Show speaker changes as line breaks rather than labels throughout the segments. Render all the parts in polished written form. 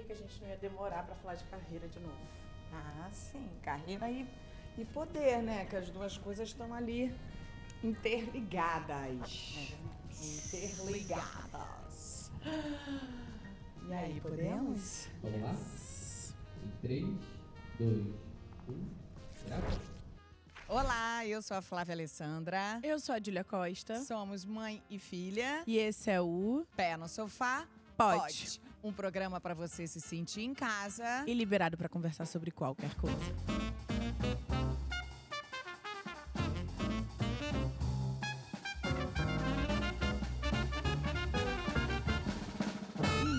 que a gente não ia demorar para falar de carreira de novo.
Ah, sim. Carreira e poder, né? Que as duas coisas estão ali interligadas. Interligadas. E aí, podemos?
Vamos lá? Em 3, 2, 1, grava.
Olá, eu sou a Flávia Alessandra.
Eu sou a Júlia Costa.
Somos mãe e filha.
E esse é o
Pé no sofá.
Pode.
Um programa para você se sentir em casa.
E liberado para conversar sobre qualquer coisa.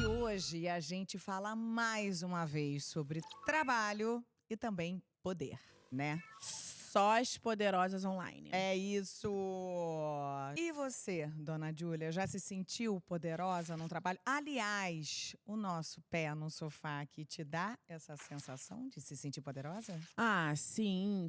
E hoje a gente fala mais uma vez sobre trabalho e também poder, né?
Só as poderosas online.
É isso! E você, dona Júlia, já se sentiu poderosa no trabalho? Aliás, o nosso pé no sofá aqui te dá essa sensação de se sentir poderosa?
Ah, sim.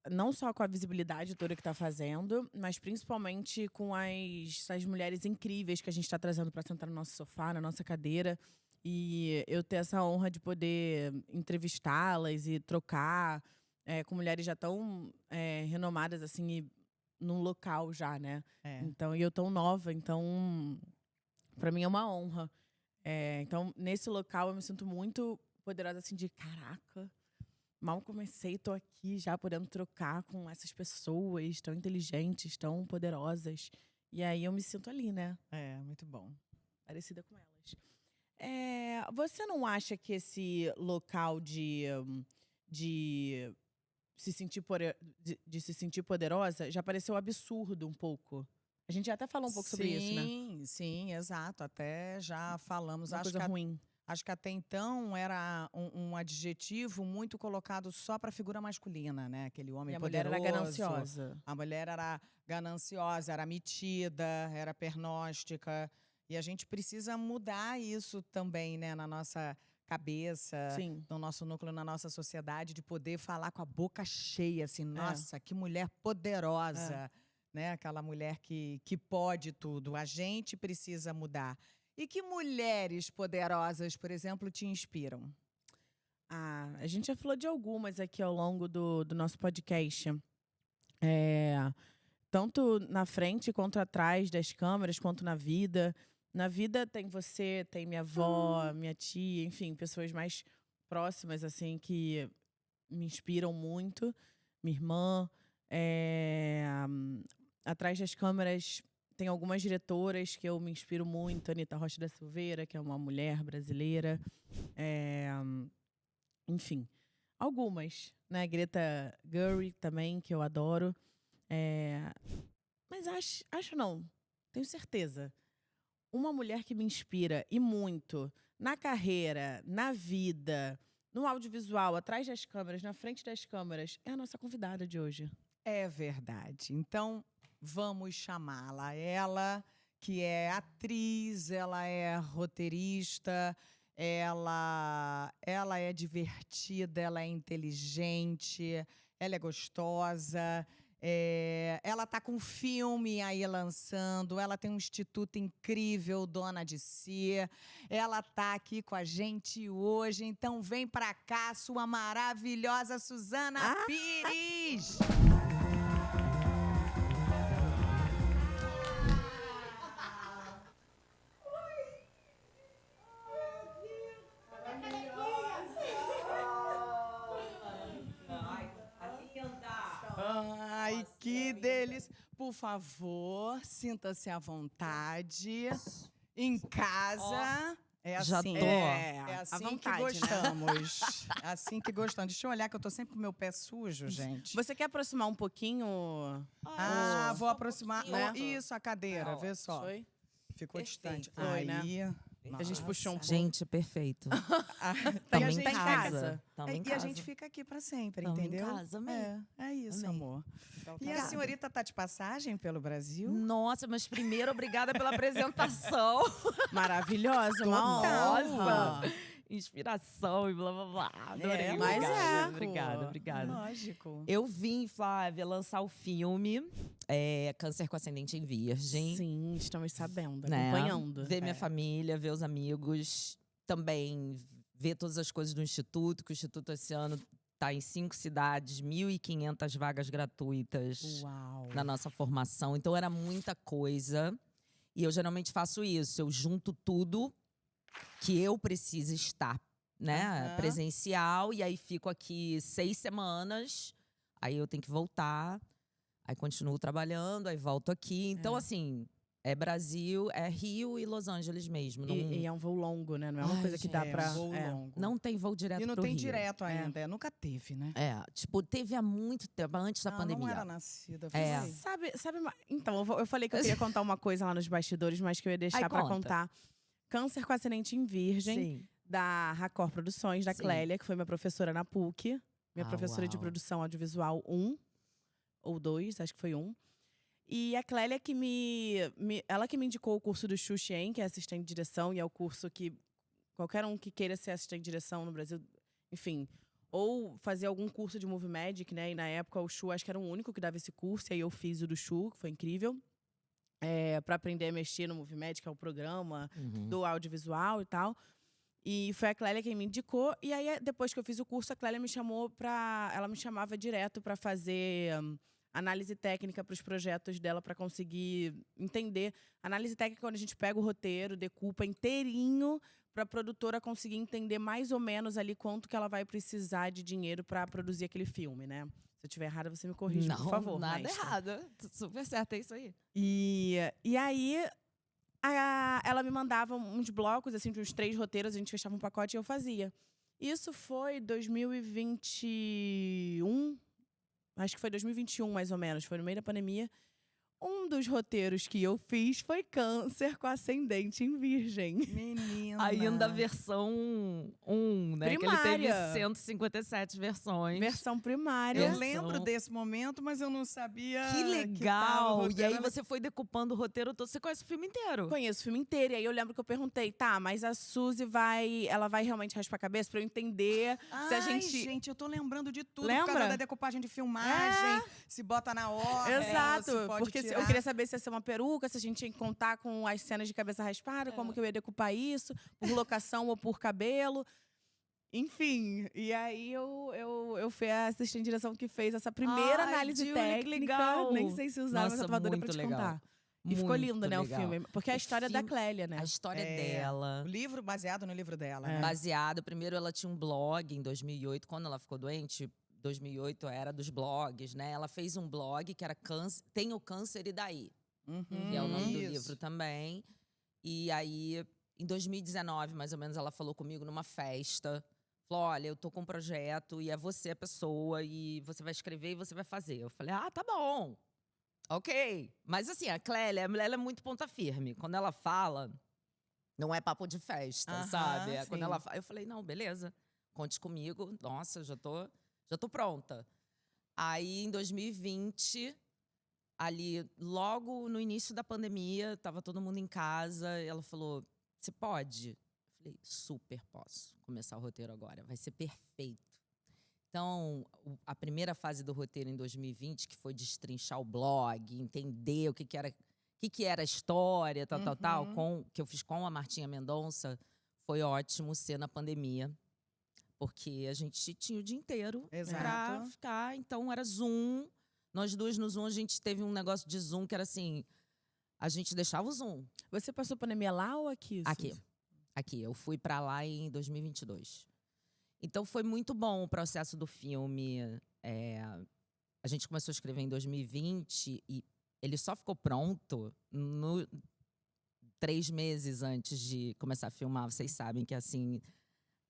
Não só com a visibilidade toda que tá fazendo, mas principalmente com essas mulheres incríveis que a gente tá trazendo pra sentar no nosso sofá, na nossa cadeira. E eu ter essa honra de poder entrevistá-las e trocar com mulheres já tão renomadas, assim, e num local já, né? Então, e eu tão nova, então, pra mim é uma honra. Então, nesse local eu me sinto muito poderosa, assim, de caraca, mal comecei, tô aqui já podendo trocar com essas pessoas tão inteligentes, tão poderosas. E aí eu me sinto ali, né?
Muito bom.
Parecida com elas. Você não acha que esse local de se sentir de se sentir poderosa já pareceu absurdo um pouco? A gente já até falou um pouco sobre isso, né?
Sim, exato. Até já falamos.
Uma coisa ruim.
Acho que até então era um adjetivo muito colocado só para a figura masculina, né? Aquele homem
E a mulher
poderoso.
era gananciosa.
A mulher era gananciosa, era metida, era pernóstica. E a gente precisa mudar isso também, né? Na nossa cabeça,
Sim.
no nosso núcleo, na nossa sociedade, de poder falar com a boca cheia, assim, nossa, que mulher poderosa, né? Aquela mulher que pode tudo. A gente precisa mudar. E que mulheres poderosas, por exemplo, te inspiram?
A gente já falou de algumas aqui ao longo do nosso podcast. Tanto na frente quanto atrás das câmeras, quanto na vida. Na vida tem você, tem minha avó, minha tia, enfim, pessoas mais próximas, assim, que me inspiram muito. Minha irmã. Atrás das câmeras tem algumas diretoras que eu me inspiro muito. Anitta Rocha da Silveira, que é uma mulher brasileira. Enfim, algumas, né? Greta Gerwig também, que eu adoro. Mas acho não, tenho certeza. Uma mulher que me inspira, e muito, na carreira, na vida, no audiovisual, atrás das câmeras, na frente das câmeras, é a nossa convidada de hoje.
É verdade. Então, vamos chamá-la. Ela, que é atriz, ela é roteirista, ela é divertida, ela é inteligente, ela é gostosa. Ela tá com um filme aí lançando, ela tem um instituto incrível, Dona de Si. Ela tá aqui com a gente hoje, então vem pra cá, sua maravilhosa Suzana Pires! Ai, que delícia! Por favor, sinta-se à vontade. Em casa. É assim,
Já tô.
é assim
À
que
vontade, né?
gostamos. É assim que gostamos. Deixa eu olhar que eu tô sempre com o meu pé sujo, gente.
Você quer aproximar um pouquinho?
Vou aproximar.
né?
Isso, a cadeira, vê só.
Foi?
Ficou distante.
Foi,
Aí,
né? A gente puxou um pouco.
Gente, perfeito.
E
Tamo
a
em
gente
casa. Tamo em
E a
casa.
gente fica aqui pra sempre,
Tamo em
entendeu?
casa, amei.
É isso,
Amei.
amor.
Então,
E a senhorita tá de passagem pelo Brasil?
Nossa, mas primeiro, obrigada pela apresentação.
Maravilhosa, uma
Total.
honra.
Inspiração e blá, blá, blá. Adorei.
mas
Obrigada, obrigada.
Lógico.
Eu vim, Flávia, lançar o filme Câncer com Ascendente em Virgem.
Sim, estamos sabendo,
Né?
acompanhando.
Ver minha família, ver os amigos. também ver todas as coisas do Instituto, que o Instituto esse ano está em 5 cidades, 1.500 vagas gratuitas
Uau.
na nossa formação. Então era muita coisa. E eu geralmente faço isso, eu junto tudo que eu preciso estar, né, presencial, e aí fico aqui 6 semanas, aí eu tenho que voltar, aí continuo trabalhando, aí volto aqui. Então, assim, é Brasil, é Rio e Los Angeles mesmo. Não,
E é um voo longo, né? Não é uma
Ai,
coisa que dá
É,
pra.
um voo
é.
longo.
não tem voo direto
E não
pro
tem
Rio.
direto ainda. Nunca teve, né?
Tipo, teve há muito tempo, antes da pandemia.
Não era nascida.
É.
foi.
Sabe, então, eu falei que eu queria contar uma coisa lá nos bastidores, mas que eu ia deixar
Ai,
pra
conta.
contar. Câncer com ascendente em Virgem,
Sim.
da Racor Produções, da
Sim.
Clélia, que foi minha professora na PUC. Minha professora de
uau.
produção audiovisual 1 ou 2, acho que foi 1. E a Clélia ela que me indicou o curso do Xu Xian, que é assistente de direção, e é o curso que qualquer um que queira ser assistente de direção no Brasil, enfim, ou fazer algum curso de Movie Magic, né? E na época o Xu acho que era o único que dava esse curso, e aí eu fiz o do Xu, que foi incrível. Pra aprender a mexer no Movie Magic, que é o programa do audiovisual e tal. E foi a Clélia quem me indicou. E aí, depois que eu fiz o curso, a Clélia me chamou ela me chamava direto para fazer análise técnica para os projetos dela, para conseguir entender. Análise técnica é quando a gente pega o roteiro, decupa inteirinho, para a produtora conseguir entender mais ou menos ali quanto que ela vai precisar de dinheiro para produzir aquele filme, né? Se eu estiver errada, você me corrige,
Não,
por favor.
nada
mestre.
errado. Super certo, é isso aí.
E aí, ela me mandava uns blocos, assim, de uns 3 roteiros, a gente fechava um pacote e eu fazia. Isso foi 2021, acho que foi 2021, mais ou menos, foi no meio da pandemia. Um dos roteiros que eu fiz foi Câncer com ascendente em Virgem.
Menina.
Ainda a versão 1, né? Que ele teve
Primária.
157 versões.
Versão primária.
Eu
Versão.
lembro desse momento, mas eu não sabia.
Que
tava o
legal! E
roteiro
aí
era-
você foi decupando o roteiro todo. Você conhece o filme inteiro.
Conheço o filme inteiro. E aí eu lembro que eu perguntei, tá, mas a Suzy ela vai realmente raspar a cabeça pra eu entender se a
Ai,
gente.
eu tô lembrando de tudo.
Lembra?
Por causa da decupagem de filmagem, se bota na ordem.
Exato,
se pode
porque
tirar.
eu queria saber se ia ser uma peruca, se a gente tinha que contar com as cenas de cabeça raspada, como que eu ia decupar isso, por locação ou por cabelo. Enfim, e aí eu fui a assistente de direção que fez essa primeira
Ai,
análise
Julie, que
técnica.
legal.
Nem sei se usava, mas
Nossa,
eu tava doida pra
muito
te
legal.
contar. E ficou
Muito
lindo, né,
legal.
o filme. Porque é a
O
história da
filme-
Clélia, né?
A história
É.
dela.
O livro baseado no livro dela.
É.
né?
Baseado. Primeiro, ela tinha um blog em 2008. Quando ela ficou doente, 2008 era dos blogs, né? Ela fez um blog que era Tem o Câncer e Daí, que é o nome do
Isso.
livro também. E aí, em 2019, mais ou menos, ela falou comigo numa festa. Falou, olha, eu tô com um projeto e é você a pessoa. E você vai escrever e você vai fazer. Eu falei, tá bom. Ok. Mas assim, a Clélia, ela é muito ponta firme. Quando ela fala, não é papo de festa,
Aham,
sabe? Quando
sim.
ela fala, eu falei, não, beleza. Conte comigo. Nossa, já tô pronta. Aí, em 2020, ali, logo no início da pandemia, tava todo mundo em casa. Ela falou, você pode? Eu falei, super posso começar o roteiro agora. Vai ser perfeito. Então, a primeira fase do roteiro em 2020, que foi destrinchar o blog, entender o que era a história, tal, que eu fiz com a Martinha Mendonça, foi ótimo ser na pandemia. Porque a gente tinha o dia inteiro pra
Exato.
ficar. Então, era Zoom. Nós duas no Zoom, a gente teve um negócio de Zoom que era assim… A gente deixava o Zoom.
Você passou pandemia lá ou aqui? Suzy?
Aqui. Eu fui pra lá em 2022. Então, foi muito bom o processo do filme. A gente começou a escrever em 2020 e ele só ficou pronto 3 meses antes de começar a filmar. Vocês sabem que, assim,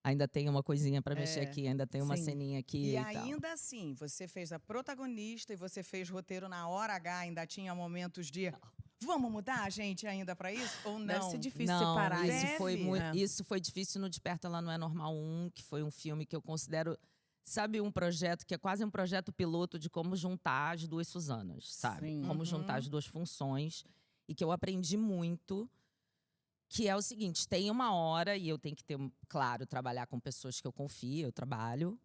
ainda tem uma coisinha pra mexer aqui, ainda tem uma
sim.
ceninha aqui
E
e tal.
ainda assim, você fez a protagonista e você fez roteiro na hora H, ainda tinha momentos de… Vamos mudar, gente, ainda pra isso? Ou não?
Deve ser difícil
Não,
separar
isso
isso.
foi
Deve.
muito, isso foi difícil no Desperta Ela Não É Normal 1, que foi um filme que eu considero, sabe, um projeto que é quase um projeto piloto de como juntar as duas Suzanas, sabe?
Sim.
Como juntar as duas funções. E que eu aprendi muito, que é o seguinte, tem uma hora, e eu tenho que ter, claro, trabalhar com pessoas que eu confio, eu trabalho,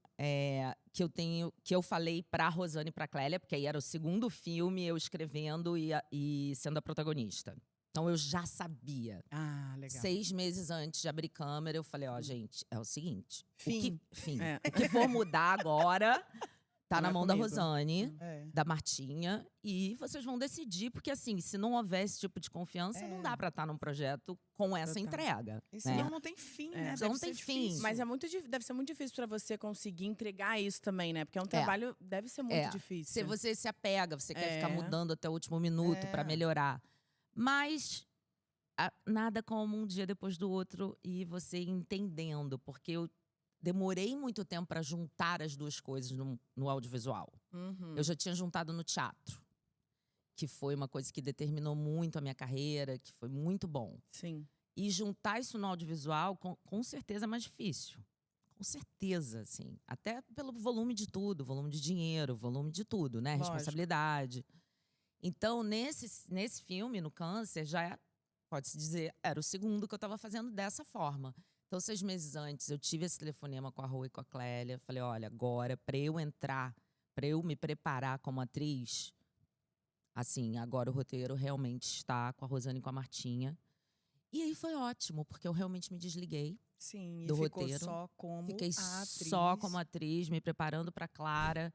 que eu falei pra Rosane e pra Clélia, porque aí era o segundo filme, eu escrevendo e sendo a protagonista. Então eu já sabia.
Ah, legal. legal.
6 meses antes de abrir câmera, eu falei, ó, gente, é o seguinte.
Fim.
É.
O que for mudar agora tá
Não
na
é
mão da
comigo.
Rosane,
É.
da Martinha, e vocês vão decidir, porque assim, se não houver esse tipo de confiança, não dá pra estar num projeto com essa
Total.
entrega.
E
né?
senão não tem fim, né?
Senão
Deve
não tem
ser
fim.
difícil.
Mas deve ser muito difícil pra você conseguir entregar isso também, né? Porque é um trabalho, deve ser muito
É.
difícil.
Se você se apega, você quer ficar
É.
mudando até o último minuto pra
É.
melhorar. Mas nada como um dia depois do outro e você entendendo, porque eu demorei muito tempo pra juntar as duas coisas no audiovisual.
Uhum.
Eu já tinha juntado no teatro, que foi uma coisa que determinou muito a minha carreira, que foi muito bom.
Sim.
E juntar isso no audiovisual, com certeza é mais difícil. Com certeza, assim. Até pelo volume de tudo, volume de dinheiro, volume de tudo, né?
Lógico.
Responsabilidade. Então, nesse filme, no Câncer, pode-se dizer, era o segundo que eu estava fazendo dessa forma. Então, 6 meses antes, eu tive esse telefonema com a Rô e com a Clélia. Falei, olha, agora, para eu entrar, para eu me preparar como atriz, assim, agora o roteiro realmente está com a Rosane e com a Martinha. E aí foi ótimo, porque eu realmente me desliguei.
Sim, e
do
ficou
roteiro.
só como
Fiquei
a atriz.
só como atriz, me preparando para Clara.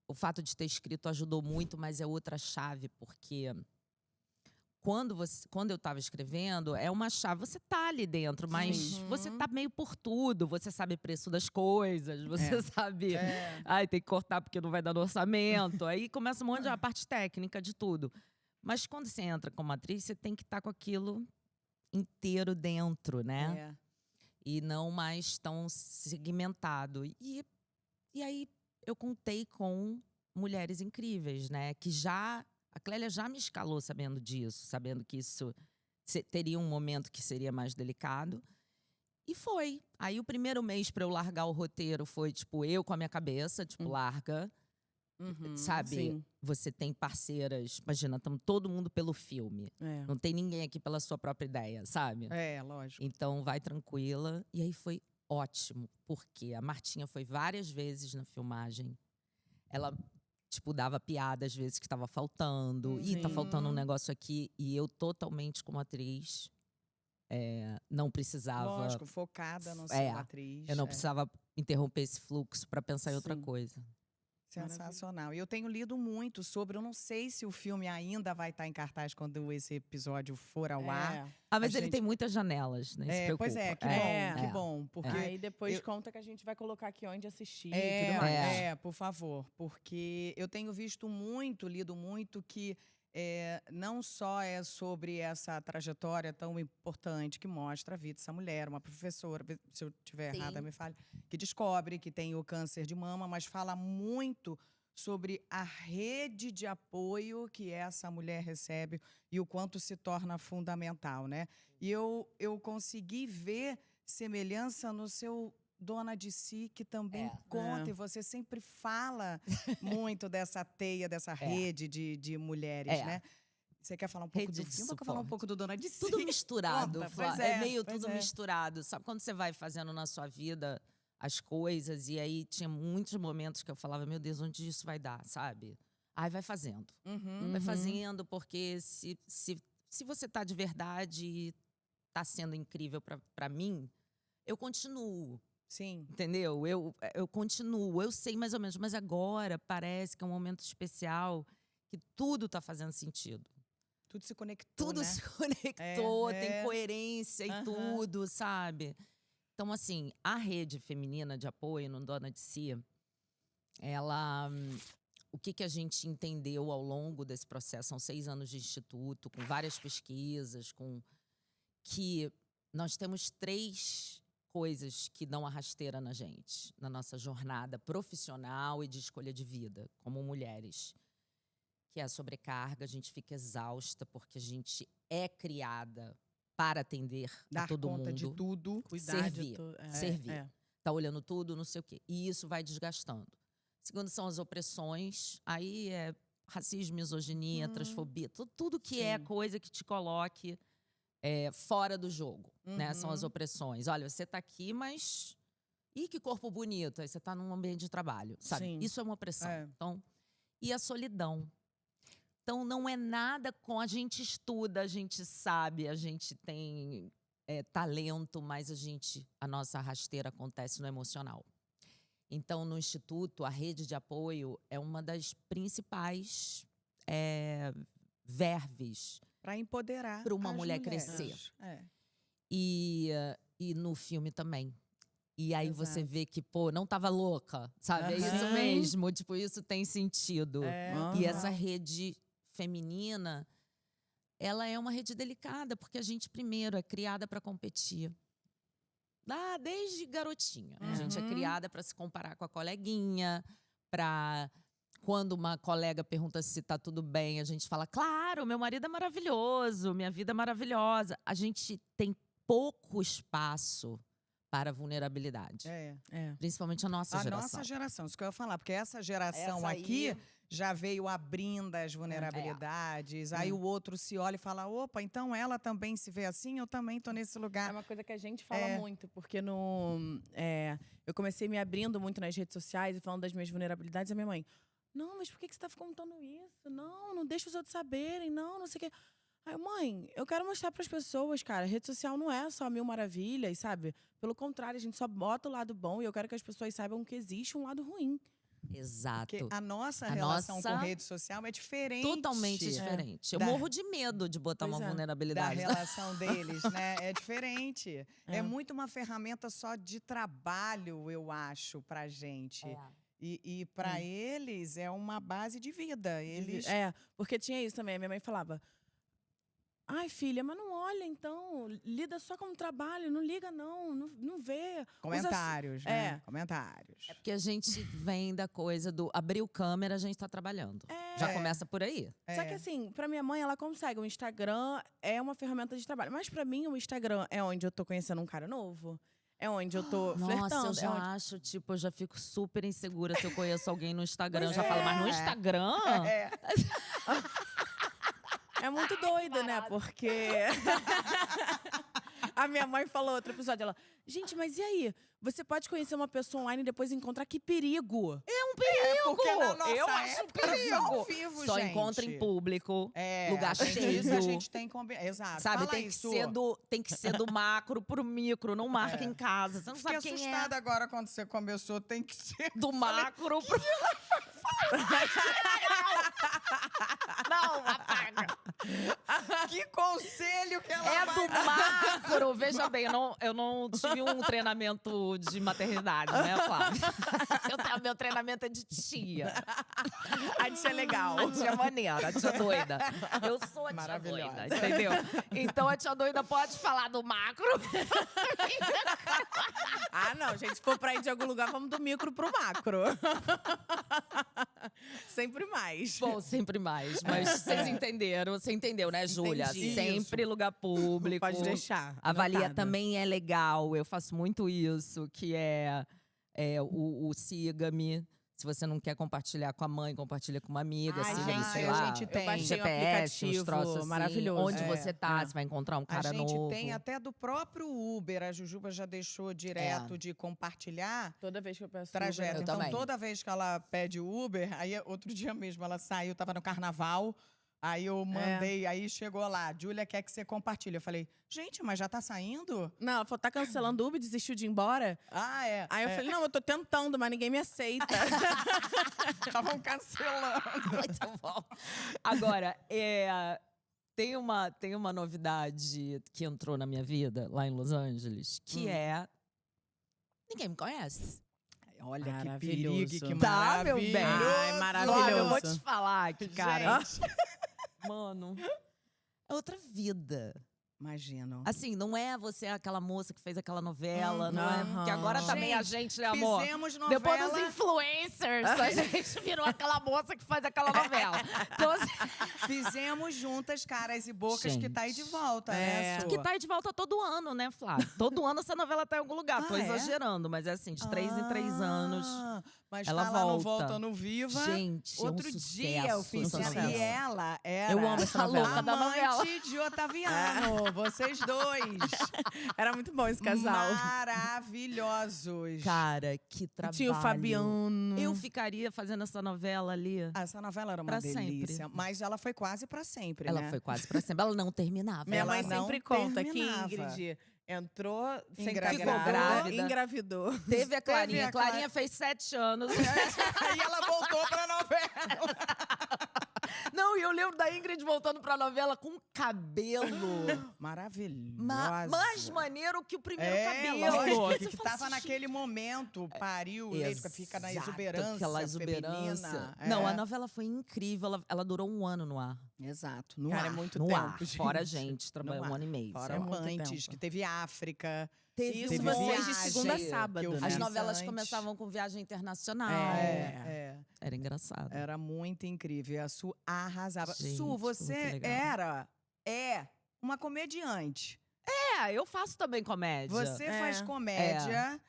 O fato de ter escrito ajudou muito, mas é outra chave, porque quando eu estava escrevendo, é uma chave. Você tá ali dentro, mas
Sim.
você tá meio por tudo. Você sabe o preço das coisas, você sabe.
É.
Ai, tem que cortar porque não vai dar no orçamento. Aí começa um monte de a parte técnica de tudo. Mas quando você entra como atriz, você tem que estar com aquilo inteiro dentro, né?
É.
E não mais tão segmentado. E aí eu contei com mulheres incríveis, né? Que a Clélia já me escalou sabendo disso, sabendo que isso teria um momento que seria mais delicado. E foi. Aí o primeiro mês para eu largar o roteiro foi, tipo, eu com a minha cabeça, tipo, larga.
Uhum.
Sabe?
Sim.
Você tem parceiras, imagina, estamos todo mundo pelo filme.
É.
Não tem ninguém aqui pela sua própria ideia, sabe?
É, lógico.
Então, vai tranquila. E aí foi ótimo, porque a Martinha foi várias vezes na filmagem. Ela, tipo, dava piada às vezes que estava faltando. Ih, tá
Sim.
faltando um negócio aqui. E eu, totalmente como atriz, não precisava…
Lógico, focada no
É,
ser atriz.
Eu não precisava interromper esse fluxo para pensar em outra
Sim.
coisa.
Sensacional. E eu tenho lido muito sobre, eu não sei se o filme ainda vai estar em cartaz quando esse episódio for ao ar.
É.
Ah, mas
A
ele
gente-
tem muitas janelas, nem se preocupa.
Pois é, que bom,
É.
que bom. Porque
Aí depois
eu-
conta que a gente vai colocar aqui onde assistir e tudo mais.
por favor. Porque eu tenho visto muito, lido muito que não só é sobre essa trajetória tão importante que mostra a vida dessa mulher, uma professora, se eu estiver
Sim.
errada, me fale, que descobre que tem o câncer de mama, mas fala muito sobre a rede de apoio que essa mulher recebe e o quanto se torna fundamental, né? E eu consegui ver semelhança no seu Dona de Si, que também conta, e você sempre fala muito dessa teia, dessa rede de mulheres, né? Você quer falar um pouco
Rede
do
de
filme ou quer falar um
suporte.
pouco do Dona de Si?
Tudo misturado,
Conta,
Flá.
pois
É meio
pois
tudo misturado. Sabe quando você vai fazendo na sua vida as coisas, e aí tinha muitos momentos que eu falava, meu Deus, onde isso vai dar, sabe? Aí vai fazendo.
Uhum.
Vai fazendo, porque se você tá de verdade e tá sendo incrível pra mim, eu continuo.
Sim.
Entendeu? Eu continuo, eu sei mais ou menos, mas agora parece que é um momento especial que tudo tá fazendo sentido.
Tudo se conectou,
Tudo
né?
se conectou, tem
é.
coerência e
Aham.
tudo, sabe? Então, assim, a rede feminina de apoio no Dona de Si, ela… O que a gente entendeu ao longo desse processo? São 6 anos de instituto, com várias pesquisas, que nós temos 3 coisas que dão a rasteira na gente, na nossa jornada profissional e de escolha de vida, como mulheres. Que é a sobrecarga, a gente fica exausta, porque a gente é criada para atender a
Dar
todo
conta
mundo.
de tudo.
Cuidar de
Servir.
tudo.
Servir. Tá olhando tudo, não sei o quê. E isso vai desgastando. Segundo são as opressões, aí é racismo, misoginia, transfobia, tudo que é
Sim.
coisa que te coloque fora do jogo, né? São as opressões. Olha, você tá aqui, mas… Ih, que corpo bonito. Aí você tá num ambiente de trabalho, sabe?
Sim.
Isso é uma opressão.
É.
Então, e a solidão. Então, não é nada com… A gente estuda, a gente sabe, a gente tem talento, mais a nossa rasteira acontece no emocional. Então, no Instituto, a rede de apoio é uma das principais verves
Para empoderar
para uma
as
mulher
mulheres.
crescer.
É.
E no filme também. E aí você
Exato.
vê que, pô, não tava louca, sabe? É isso
Aham.
mesmo, tipo, isso tem sentido.
É.
E
Aham.
essa rede feminina, ela é uma rede delicada, porque a gente, primeiro, é criada para competir. Desde garotinha. A gente é
Uhum.
criada para se comparar com a coleguinha, para quando uma colega pergunta se tá tudo bem, a gente fala, claro, meu marido é maravilhoso, minha vida é maravilhosa. A gente tem pouco espaço para vulnerabilidade.
É.
Principalmente a nossa
A
geração.
nossa geração, isso que eu ia falar, porque essa geração
Essa aí-
aqui já veio abrindo as vulnerabilidades, aí o outro se olha e fala, opa, então ela também se vê assim, eu também tô nesse
É
lugar.
uma coisa que a gente fala muito, porque eu comecei me abrindo muito nas redes sociais e falando das minhas vulnerabilidades. A minha mãe, não, mas por que você tá contando isso? Não deixa os outros saberem, não sei o quê. Aí, mãe, eu quero mostrar para as pessoas, cara, rede social não é só mil maravilhas, sabe? Pelo contrário, a gente só bota o lado bom e eu quero que as pessoas saibam que existe um lado ruim.
Exato.
Porque a nossa
A
relação
nossa-
com rede social é diferente.
Totalmente diferente. Eu
Da-
morro de medo de botar
Pois
uma
é.
Da
vulnerabilidade.
relação deles, né? É diferente. É
É.
muito uma ferramenta só de trabalho, eu acho, pra gente. E para eles é uma base de vida. Eles
Porque tinha isso também. A minha mãe falava, ai, filha, mas não olha então, lida só como trabalho, não liga não vê.
comentários,
Usa-
né? Comentários.
Porque a gente vem da coisa do abriu câmera, a gente tá trabalhando. Já começa por aí.
Só que assim, pra minha mãe, ela consegue. O Instagram é uma ferramenta de trabalho. Mas pra mim, o Instagram é onde eu tô conhecendo um cara novo. É onde eu tô flertando.
Nossa, eu já
é onde...
acho, tipo, eu já fico super insegura se eu conheço alguém no Instagram. Eu
Pois
já falo, mas no
é.
Instagram?
É.
É muito doido, né? Porque a minha mãe falou outro episódio, ela, gente, mas e aí? Você pode conhecer uma pessoa online e depois encontrar, que perigo!
Porque na nossa
Eu acho
época,
perigo.
ao vivo,
Só
gente.
encontra em público.
É,
lugar
além
cheio.
disso, a gente tem Exato.
Sabe,
Fala
tem que,
isso.
tem que ser do macro pro micro, não marca em casa. Você não
Fiquei
sabe quem
assustada agora quando você começou. Tem que ser.
é do macro pro... Não, apaga.
Que conselho que ela
É
vai
do macro. Veja bem, eu não tive um treinamento de maternidade, né, Flávia? Meu treinamento é de tia.
A tia é legal.
A tia maneira, a tia doida. Eu sou a tia
Maravilhosa.
doida, entendeu? Então a tia doida pode falar do macro.
Ah, não, gente, se for pra ir de algum lugar, vamos do micro pro macro. Sempre mais.
Bom, sempre mais. Mas vocês entenderam. Você entendeu, né, Júlia?
Entendi.
Sempre lugar público.
Pode deixar.
Avalia
anotado.
também é legal. Eu faço muito isso, que é o siga-me. Se você não quer compartilhar com a mãe, compartilha com uma amiga.
Ai,
siga-me,
gente,
sei
a
lá.
gente tem.
Eu baixei um
GPS, uns
aplicativo
troços assim.
maravilhoso.
Onde você tá,
É.
você vai encontrar um
A
cara
gente
novo.
tem até do próprio Uber. A Jujuba já deixou direto de compartilhar
Toda vez que eu peço
trajeto.
Eu
Então,
também.
toda vez que ela pede Uber, aí outro dia mesmo ela saiu, tava no carnaval. Aí eu mandei, aí chegou lá, Júlia quer que você compartilhe. Eu falei, gente, mas já tá saindo?
Não, ela falou, tá cancelando o Uber, desistiu de ir embora.
Ah, é.
Aí eu falei, não, eu tô tentando, mas ninguém me aceita.
Estavam cancelando.
Muito bom. Agora, tem uma novidade que entrou na minha vida lá em Los Angeles, que é... Ninguém me conhece.
Olha que
Maravilhoso.
perigo, que
Tá, meu
maravilhoso.
bem.
Ai, maravilhoso.
Flávia, eu vou te falar que, cara...
Gente.
Mano, é outra vida.
Imagino.
Assim, não é você aquela moça que fez aquela novela, não é?
Aham.
Porque agora também a gente, né, amor?
Fizemos novela.
Depois dos influencers, a gente virou aquela moça que faz aquela novela. Então, assim,
Fizemos juntas Caras e Bocas, que tá aí de volta, né,
É.
Su?
que tá aí de volta todo ano, né, Flávia? Todo ano essa novela tá em algum lugar. Tô
Ah, é?
exagerando, mas é assim, de 3 em 3 anos.
Mas
ela
tá lá no
volta.
Volta no Viva.
Gente,
Outro
é um
dia eu fiz
sucesso essa
isso. E
novela.
ela era
Eu amo essa
A louca
novela.
da novela.
amante de Otaviano. vocês dois.
Era muito bom esse casal.
Maravilhosos.
Cara, que trabalho.
Tinha o Fabiano.
Eu ficaria fazendo essa novela ali.
Essa novela era uma
Pra
delícia,
sempre.
mas ela foi quase pra sempre,
Ela
né?
foi quase pra sempre. Ela não terminava.
Minha
Ela
mãe
não
sempre conta que
terminava.
Ingrid entrou sem
Engravidou.
estar
Ficou grávida.
engravidou.
Teve a Clarinha.
a Cla-
Clarinha fez 7 anos.
Aí ela voltou pra novela.
Não, e eu lembro da Ingrid voltando pra novela com cabelo.
Maravilhosa.
Mais maneiro que o primeiro cabelo.
lógico,
Você
que
fala
tava
assim,
naquele momento, pariu, fica na
exato,
exuberância
aquela exuberância.
feminina.
Não,
É.
a novela foi incrível. Ela durou 1 ano no ar.
Exato, no
Cara, é
ar.
muito
No
tempo,
ar.
gente.
Fora a gente, trabalhou
No
1
ar.
ano e meio.
Fora
é muito
antes,
tempo.
que teve África.
Isso
Teve
vocês de
viagem,
segunda a
que eu
sábado,
vi
né?
As
Isso
novelas
antes.
começavam com viagem internacional. Era engraçado.
Era muito incrível. E a Su arrasava.
Gente,
Su,
muito
você
legal.
é uma comediante.
Eu faço também comédia.
Você
É.
faz comédia.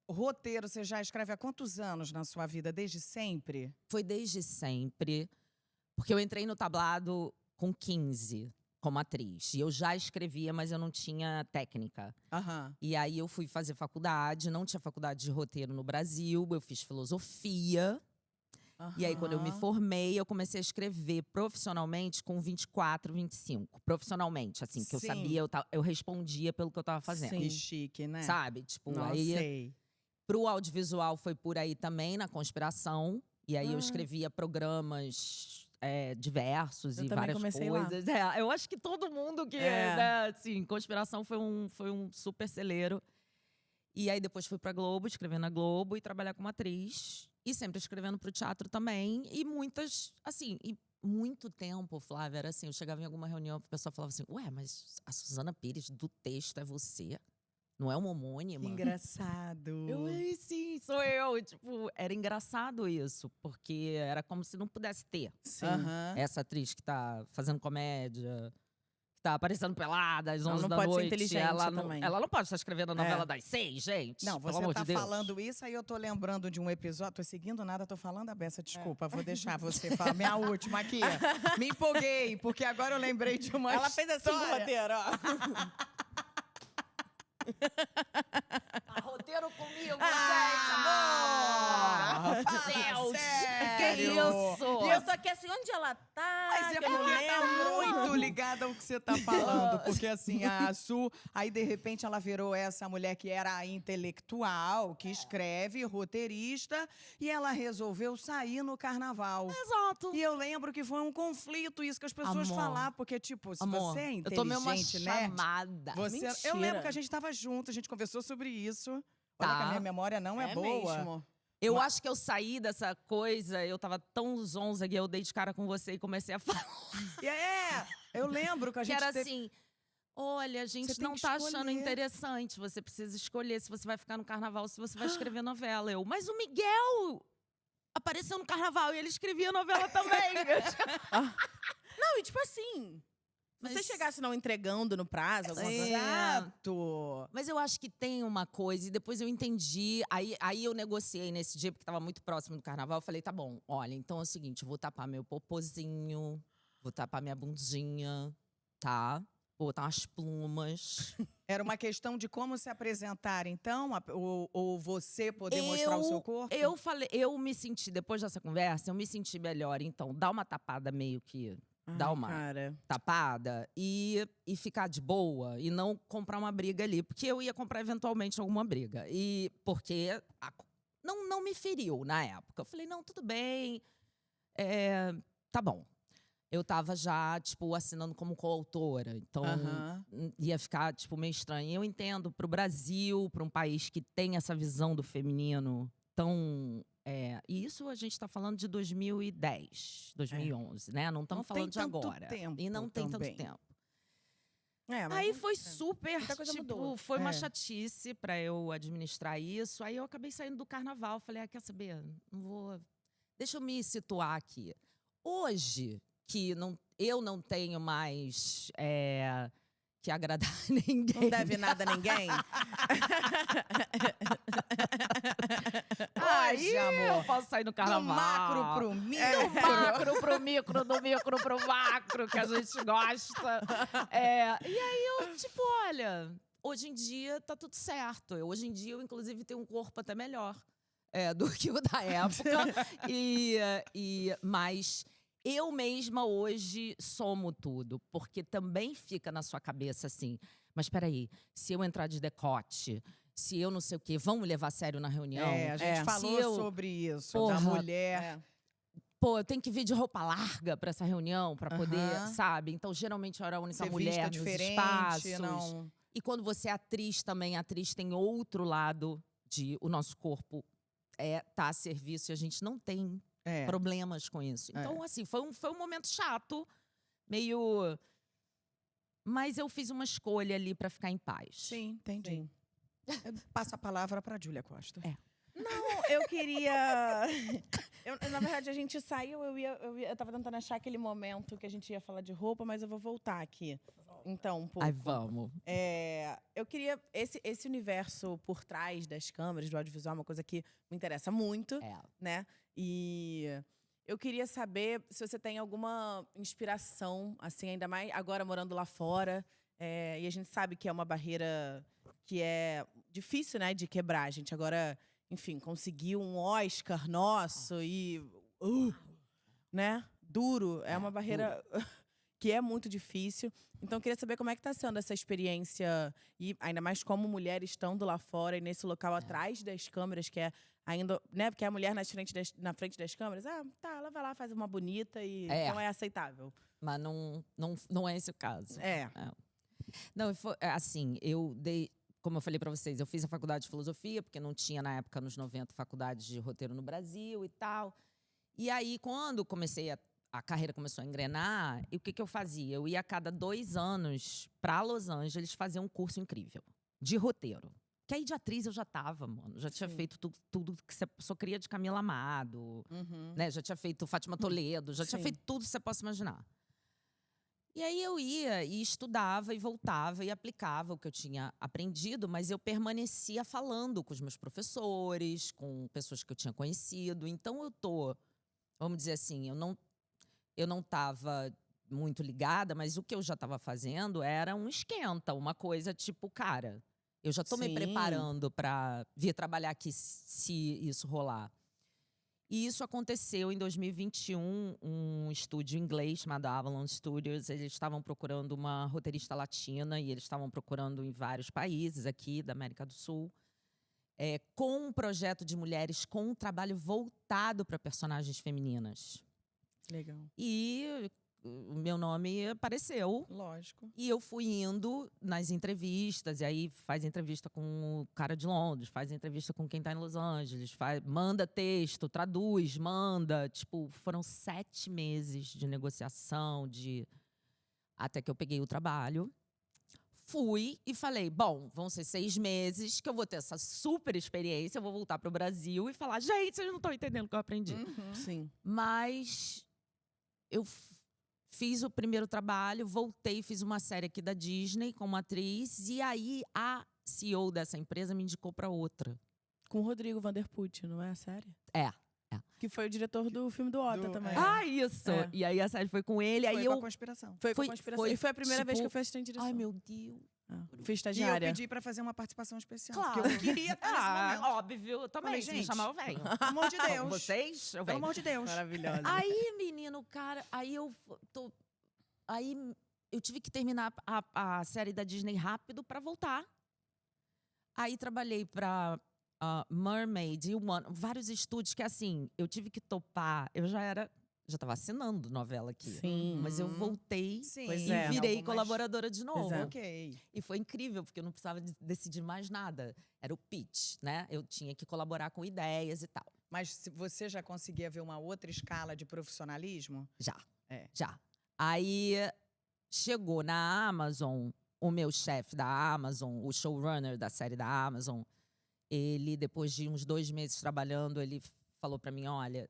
Roteiro, você já escreve há quantos anos na sua vida? Desde sempre?
Foi desde sempre. Porque eu entrei no tablado com 15, como atriz. E eu já escrevia, mas eu não tinha técnica.
Aham.
E aí eu fui fazer faculdade, não tinha faculdade de roteiro no Brasil, eu fiz filosofia. E aí, quando eu me formei, eu comecei a escrever profissionalmente com 24, 25. Profissionalmente, assim, que eu
Sim.
sabia, eu respondia pelo que eu tava fazendo.
Sim.
Que chique, né?
Sabe? Tipo,
Não
aí
sei.
pro audiovisual foi por aí também, na conspiração. E aí eu
Ah.
escrevia programas diversos
Eu
e
também
várias
comecei lá.
coisas. eu acho que todo mundo que né, assim, conspiração foi um super celeiro. E aí depois fui pra Globo, escrever na Globo e trabalhar como atriz. E sempre escrevendo pro teatro também. E muitas, assim, e muito tempo, Flávia, era assim, eu chegava em alguma reunião, a pessoa falava assim, ué, mas a Suzana Pires do texto é você? Não é uma
Que
homônima?
engraçado.
Ei, sim, sou eu. Tipo, era engraçado isso, porque era como se não pudesse ter
Sim.
Aham.
essa atriz que tá fazendo comédia, que tá aparecendo pelada às
Ela
11
não
da
pode ser
noite.
inteligente
ela não,
também.
ela não pode estar escrevendo a novela
É.
das 6, gente.
Não,
pelo
você
amor
tá
de Deus.
falando isso, aí eu tô lembrando de um episódio. Tô seguindo nada, tô falando a beça. Desculpa, vou deixar você falar. Minha última aqui. Me empolguei, porque agora eu lembrei de uma
Ela fez assim com o
história.
roteiro, ó.
Roteiro comigo,
Ah,
gente, amor!
fala
Deus!
sério.
Que isso?
E eu tô aqui assim, onde ela tá?
Mas é
Que eu não
porque tá
lembro.
muito ligada ao que você tá falando. Porque assim, a Su, aí de repente ela virou essa mulher que era intelectual, que escreve, roteirista, e ela resolveu sair no carnaval.
Exato.
E eu lembro que foi um conflito isso que as pessoas
Amor.
falavam, porque tipo, se
Amor,
você é
eu tomei uma
inteligente, né?
chamada.
Você, eu
Mentira.
lembro que a gente tava junto, a gente conversou sobre isso. Olha
Tá.
que a minha memória não é, boa.
mesmo.
Eu acho que eu saí dessa coisa, eu tava tão zonza que eu dei de cara com você e comecei a falar.
E eu lembro que a
Que
gente
era
teve-
assim, olha, a
Você
gente
tem
não
que
tá achando
escolher.
interessante, você precisa escolher se você vai ficar no carnaval, se você vai escrever novela. Mas o Miguel apareceu no carnaval e ele escrevia novela também.
Não, e tipo assim, se você
Mas-
chegasse não entregando no prazo, alguma coisa.
Exato.
Mas eu acho que tem uma coisa, e depois eu entendi. Aí eu negociei nesse dia, porque tava muito próximo do carnaval. Eu falei, tá bom, olha, então é o seguinte, eu vou tapar meu popozinho, vou tapar minha bundinha, tá? Vou botar umas plumas.
Era uma questão de como se apresentar, então? Ou você poder mostrar o seu corpo?
Eu falei, eu me senti, depois dessa conversa, eu me senti melhor. Então, dá uma tapada meio que. Dá
Ai,
uma
Cara.
tapada e ficar de boa e não comprar uma briga ali. Porque eu ia comprar eventualmente alguma briga. E porque não me feriu na época. Eu falei, não, tudo bem. Tá bom. Eu tava já, tipo, assinando como coautora. Então,
Aham.
ia ficar, tipo, meio estranho. E eu entendo, pro Brasil, para um país que tem essa visão do feminino tão... e isso a gente tá falando de 2010, 2011, né? Não estamos
Não tem
falando de
tanto
agora.
tempo
E não tem
também.
tanto tempo.
Mas
Aí foi super,
Muita coisa
tipo,
mudou.
foi uma
É.
chatice pra eu administrar isso. Aí eu acabei saindo do carnaval. Falei, quer saber? Não vou... Deixa eu me situar aqui. Hoje, que eu não tenho mais que agradar ninguém.
Não deve nada a ninguém?
Hoje, amor,
eu posso sair no
do
carnaval.
macro pro micro.
Do macro pro micro, do micro pro macro, que a gente gosta. E aí eu, tipo, olha, hoje em dia tá tudo certo. Hoje em dia eu, inclusive, tenho um corpo até melhor do que o da época. Mas eu mesma hoje somo tudo, porque também fica na sua cabeça assim, mas peraí, se eu entrar de decote, se eu não sei o quê, vão me levar a sério na reunião?
A gente falou
Se eu-
sobre isso,
Porra,
da mulher.
É.
Pô, eu tenho que vir de roupa larga pra essa reunião, pra poder,
Aham.
sabe? Então, geralmente, eu era a única
Ser
mulher
vista
nos
diferente,
espaços.
não...
E quando você é atriz também, a atriz tem outro lado de o nosso corpo tá a serviço e a gente não tem problemas com isso. Então, assim, foi um momento chato, meio... Mas eu fiz uma escolha ali pra ficar em paz.
Sim, entendi.
Sim.
Eu passo a palavra para Júlia Costa.
Não, eu queria... na verdade, a gente saiu, eu tava tentando achar aquele momento que a gente ia falar de roupa, mas eu vou voltar aqui. Então, um pouco.
Ai, vamos.
Eu queria... Esse universo por trás das câmeras, do audiovisual, é uma coisa que me interessa muito, né? E eu queria saber se você tem alguma inspiração, assim, ainda mais agora morando lá fora. E a gente sabe que é uma barreira que é difícil, né, de quebrar. A gente agora, enfim, conseguiu um Oscar nosso e... né? Duro. É uma barreira que é muito difícil. Então, eu queria saber como é que tá sendo essa experiência. E ainda mais como mulheres estando lá fora e nesse local atrás das câmeras, que é ainda... né? Porque a mulher na frente das câmeras, ela vai lá, faz uma bonita e então é aceitável.
Mas não é esse o caso. Não, assim, como eu falei pra vocês, eu fiz a faculdade de filosofia, porque não tinha, na época, nos 90, faculdades de roteiro no Brasil e tal. E aí, quando a carreira começou a engrenar, e o que eu fazia? Eu ia a cada 2 anos pra Los Angeles fazer um curso incrível de roteiro. Que aí de atriz eu já tava, mano. Já tinha feito tudo que você só queria de Camila Amado, né? Já tinha feito Fátima Toledo, já tinha feito tudo que você possa imaginar. E aí eu ia e estudava e voltava e aplicava o que eu tinha aprendido, mas eu permanecia falando com os meus professores, com pessoas que eu tinha conhecido. Então vamos dizer assim, eu não estava muito ligada, mas o que eu já estava fazendo era um esquenta, uma coisa tipo, cara, eu já estou me preparando para vir trabalhar aqui se isso rolar. E isso aconteceu em 2021, um estúdio inglês chamado Avalon Studios. Eles estavam procurando uma roteirista latina e eles estavam procurando em vários países aqui da América do Sul, com um projeto de mulheres com um trabalho voltado para personagens femininas.
Legal.
E o meu nome apareceu.
Lógico.
E eu fui indo nas entrevistas, e aí faz entrevista com o cara de Londres, faz entrevista com quem tá em Los Angeles, manda texto, traduz, manda. Tipo, foram 7 meses de negociação, até que eu peguei o trabalho. Fui e falei, bom, vão ser 6 meses que eu vou ter essa super experiência, eu vou voltar pro Brasil e falar, gente, vocês não estão entendendo o que eu aprendi.
Sim.
Mas eu fiz o primeiro trabalho, voltei, fiz uma série aqui da Disney como atriz. E aí, a CEO dessa empresa me indicou para outra.
Com o Rodrigo Vanderput, não é a série?
É.
Que foi o diretor do filme do Ota também.
Isso!
É.
E aí, a série foi com ele.
Foi
aí
com
eu
a conspiração.
Foi com a conspiração. E foi a primeira vez que eu fui assistente de direção.
Ai, meu Deus.
Fui
E eu
estagiária.
pedi para fazer uma participação especial.
Claro.
Porque eu queria estar nesse momento.
Óbvio. Também,
Falei,
se me
gente,
chamar, eu venho.
Pelo amor de Deus.
Vocês, eu
Pelo
venho.
amor de Deus.
Maravilhosa.
Aí, menino, cara, aí eu tive que terminar a série da Disney rápido pra voltar. Aí trabalhei pra Mermaid e vários estúdios que, assim, eu tive que topar. Eu já tava assinando novela aqui.
Sim.
Mas eu voltei
Sim.
Pois
e
é.
virei
Algumas-
colaboradora de novo.
Pois é.
Ok.
E foi incrível, porque eu não precisava decidir mais nada. Era o pitch, né? Eu tinha que colaborar com ideias e tal.
Mas você já conseguia ver uma outra escala de profissionalismo?
Já. Aí chegou na Amazon, o meu chefe da Amazon, o showrunner da série da Amazon, ele, depois de uns 2 meses trabalhando, ele falou pra mim, olha,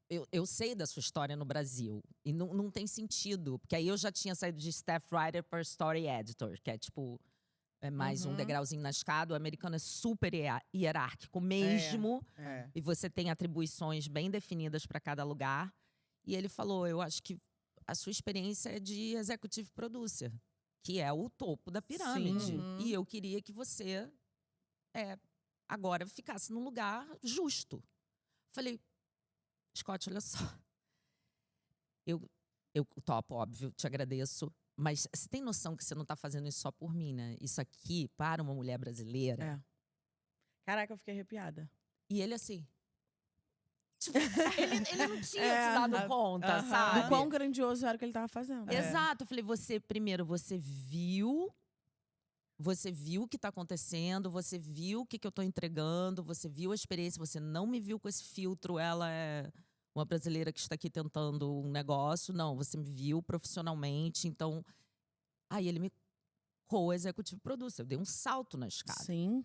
eu sei da sua história no Brasil. E não tem sentido. Porque aí eu já tinha saído de staff writer para story editor, que é tipo mais um degrauzinho na escada. O americano é super hierárquico mesmo.
É.
E você tem atribuições bem definidas para cada lugar. E ele falou, eu acho que a sua experiência é de executive producer, que é o topo da pirâmide.
Sim.
E eu queria que você agora ficasse num lugar justo. Falei, Scott, olha só. Eu topo, óbvio, te agradeço. Mas você tem noção que você não está fazendo isso só por mim, né? Isso aqui, para uma mulher brasileira.
É. Caraca, eu fiquei arrepiada.
E ele assim. Tipo, ele não tinha se dado conta,
Do
sabe?
quão grandioso era o que ele tava fazendo.
Exato. Eu falei, você viu o que está acontecendo, você viu o que eu estou entregando, você viu a experiência, você não me viu com esse filtro, ela é uma brasileira que está aqui tentando um negócio. Não, você me viu profissionalmente. Então, aí ele me co-executive producer. Eu dei um salto na escada.
Sim.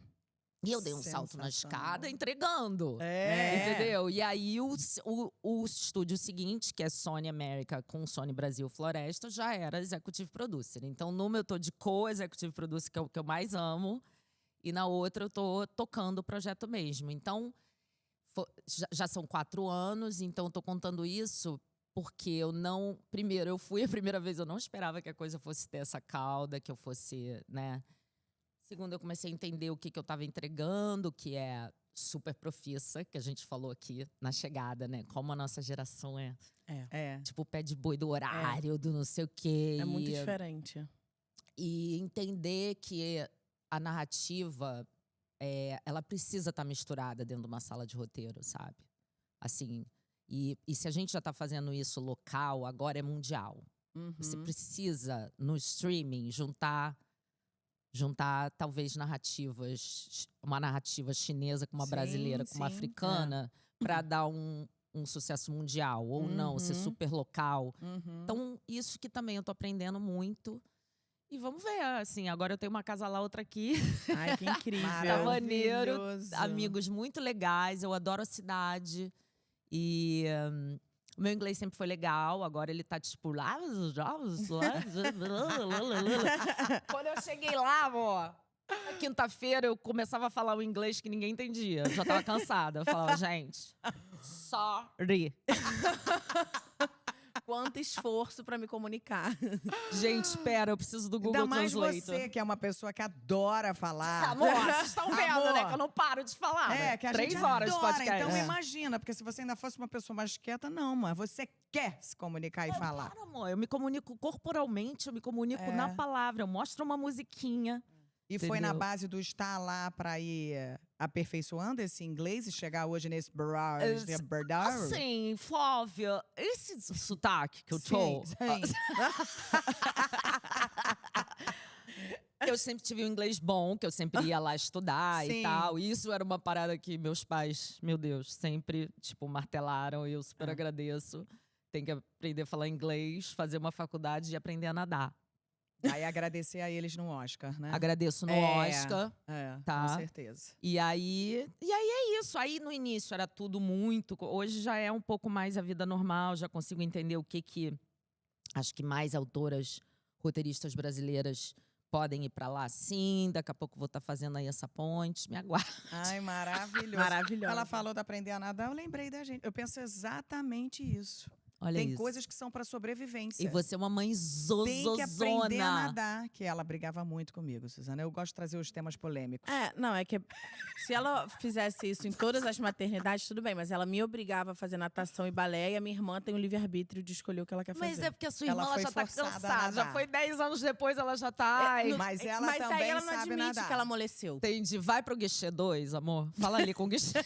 E eu dei um salto na
Sensacional.
escada entregando. Entendeu? E aí o estúdio seguinte, que é Sony América com Sony Brasil Floresta, já era executive producer. Então, numa eu tô de co-executive producer, que é o que eu mais amo. E na outra eu tô tocando o projeto mesmo. Então, já são 4 anos, então eu tô contando isso porque eu não... Primeiro, eu fui a primeira vez, eu não esperava que a coisa fosse ter essa cauda, que eu fosse, né... Segundo, eu comecei a entender o que eu estava entregando, que é super profissa, que a gente falou aqui na chegada, né? Como a nossa geração tipo o pé de boi do horário, do não sei o quê.
É muito diferente.
E entender que a narrativa, ela precisa estar misturada dentro de uma sala de roteiro, sabe? Assim, e se a gente já está fazendo isso local, agora é mundial. Você precisa, no streaming, juntar talvez narrativas, uma narrativa chinesa com uma brasileira, com uma africana, para dar um sucesso mundial, ou não, ser super local. Então, isso que também eu tô aprendendo muito. E vamos ver, assim, agora eu tenho uma casa lá, outra aqui.
Ai, que incrível.
Tá maneiro, amigos muito legais, eu adoro a cidade. E o meu inglês sempre foi legal, agora ele tá tipo lá. Quando eu cheguei lá, amor, na quinta-feira eu começava a falar o inglês que ninguém entendia. Eu já tava cansada. Eu falava, gente, sorry.
Quanto esforço pra me comunicar.
Gente, espera, eu preciso do Google
Ainda mais
Translator.
você, que é uma pessoa que adora falar.
Amor, vocês estão vendo,
Amor.
né? Que eu não paro de falar. né?
Que a
3
gente
horas de
adora.
podcast.
Então imagina, porque se você ainda fosse uma pessoa mais quieta, não, mas você quer se comunicar e falar.
Claro, amor. Eu me comunico corporalmente, eu me comunico na palavra. Eu mostro uma musiquinha.
E foi na
Entendeu?
base do estar lá pra ir aperfeiçoando esse inglês e chegar hoje nesse barrage.
Assim, Flávia, esse sotaque que eu tô... Eu sempre tive um inglês bom, que eu sempre ia lá estudar e
Sim.
tal. E isso era uma parada que meus pais, meu Deus, sempre, tipo, martelaram. E eu super agradeço. Tem que aprender a falar inglês, fazer uma faculdade e aprender a nadar.
Aí agradecer a eles no Oscar, né?
Agradeço no
É.
Oscar. Tá.
Com certeza.
E aí é isso. Aí no início era tudo muito. Hoje já é um pouco mais a vida normal, já consigo entender o que acho que mais autoras, roteiristas brasileiras podem ir pra lá, sim. Daqui a pouco vou estar fazendo aí essa ponte. Me aguarde.
Ai, maravilhoso.
Maravilhosa.
Ela falou de aprender a nadar, eu lembrei da gente. Eu penso exatamente isso.
Olha
Tem
isso.
coisas que são pra sobrevivência.
E você é uma mãe
Tem que aprender a
zozona.
nadar, que ela brigava muito comigo, Suzana. Eu gosto de trazer os temas polêmicos.
Não, é que se ela fizesse isso em todas as maternidades, tudo bem. Mas ela me obrigava a fazer natação e balé. E a minha irmã tem o livre-arbítrio de escolher o que ela quer fazer.
Mas é porque a sua irmã
Ela
ela
foi
já tá
forçada a
cansada. Já
nadar.
foi 10 anos depois, ela já tá... Ai,
Mas ela
Mas
também
aí ela não
sabe
admite
nadar.
que ela amoleceu.
entendi. Vai pro guichê 2, amor. Fala ali com o guichê.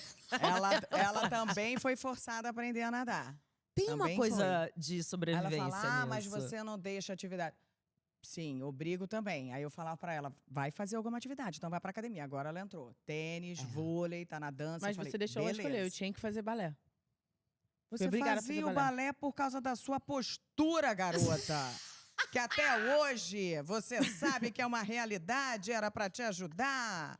Ela também foi forçada a aprender a nadar.
Tem uma
Também
coisa de
Ela
sobrevivência
fala, mas
nisso.
você não deixa atividade. Sim, obrigo também. Aí eu falava pra ela, vai fazer alguma atividade, então vai pra academia. Agora ela entrou. Tênis, vôlei, tá na dança.
Mas
eu falei,
você deixou ela
beleza.
escolher. Eu tinha que fazer balé.
Você
obrigada a fazer
fazia o balé por causa da sua postura, garota. Que até hoje você sabe que é uma realidade, era pra te ajudar.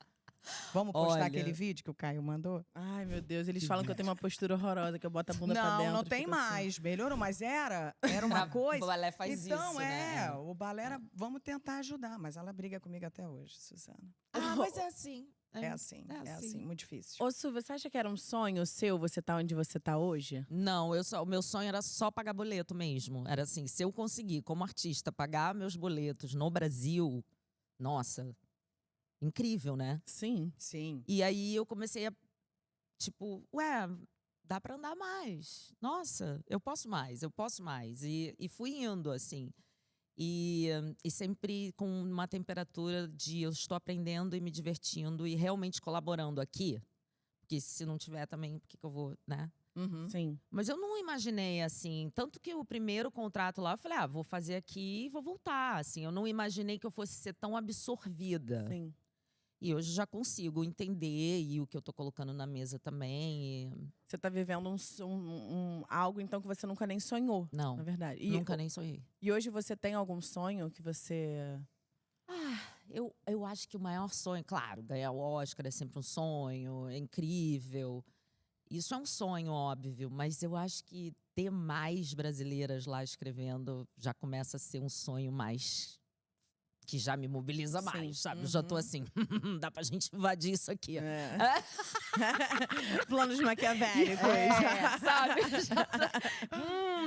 Vamos postar
Olha.
aquele vídeo que o Caio mandou?
Ai, meu Deus, eles falam que eu tenho uma postura horrorosa, que eu boto a bunda pra dentro.
Não, não
e
tem
fico assim.
mais. Melhorou, mas era uma coisa.
O balé faz
Então,
isso, né?
o balé era, vamos tentar ajudar, mas ela briga comigo até hoje, Suzana.
Ah, mas é assim.
É assim,
é assim.
muito difícil.
Ô, Su, você acha que era um sonho seu você tá onde você tá hoje?
Não, o meu sonho era só pagar boleto mesmo. Era assim, se eu conseguir, como artista, pagar meus boletos no Brasil, nossa, incrível, né?
Sim.
Sim.
E aí eu comecei a, tipo, dá pra andar mais. Nossa, eu posso mais, eu posso mais. E fui indo, assim. E sempre com uma temperatura de eu estou aprendendo e me divertindo e realmente colaborando aqui. Porque se não tiver também, por que eu vou, né?
Uhum.
Sim.
Mas eu não imaginei, assim, tanto que o primeiro contrato lá, eu falei, vou fazer aqui e vou voltar, assim. Eu não imaginei que eu fosse ser tão absorvida.
Sim.
E hoje já consigo entender e o que eu tô colocando na mesa também.
Você tá vivendo algo, então, que você nunca nem sonhou,
Não,
na verdade. E,
nunca nem sonhei.
E hoje você tem algum sonho que você…
Eu acho que o maior sonho, claro, ganhar o Oscar é sempre um sonho, é incrível. Isso é um sonho, óbvio, mas eu acho que ter mais brasileiras lá escrevendo já começa a ser um sonho mais… que já me mobiliza
Sim.
mais, sabe? Eu já tô assim, dá pra gente invadir isso aqui.
Planos maquiavélicos.
Sabe?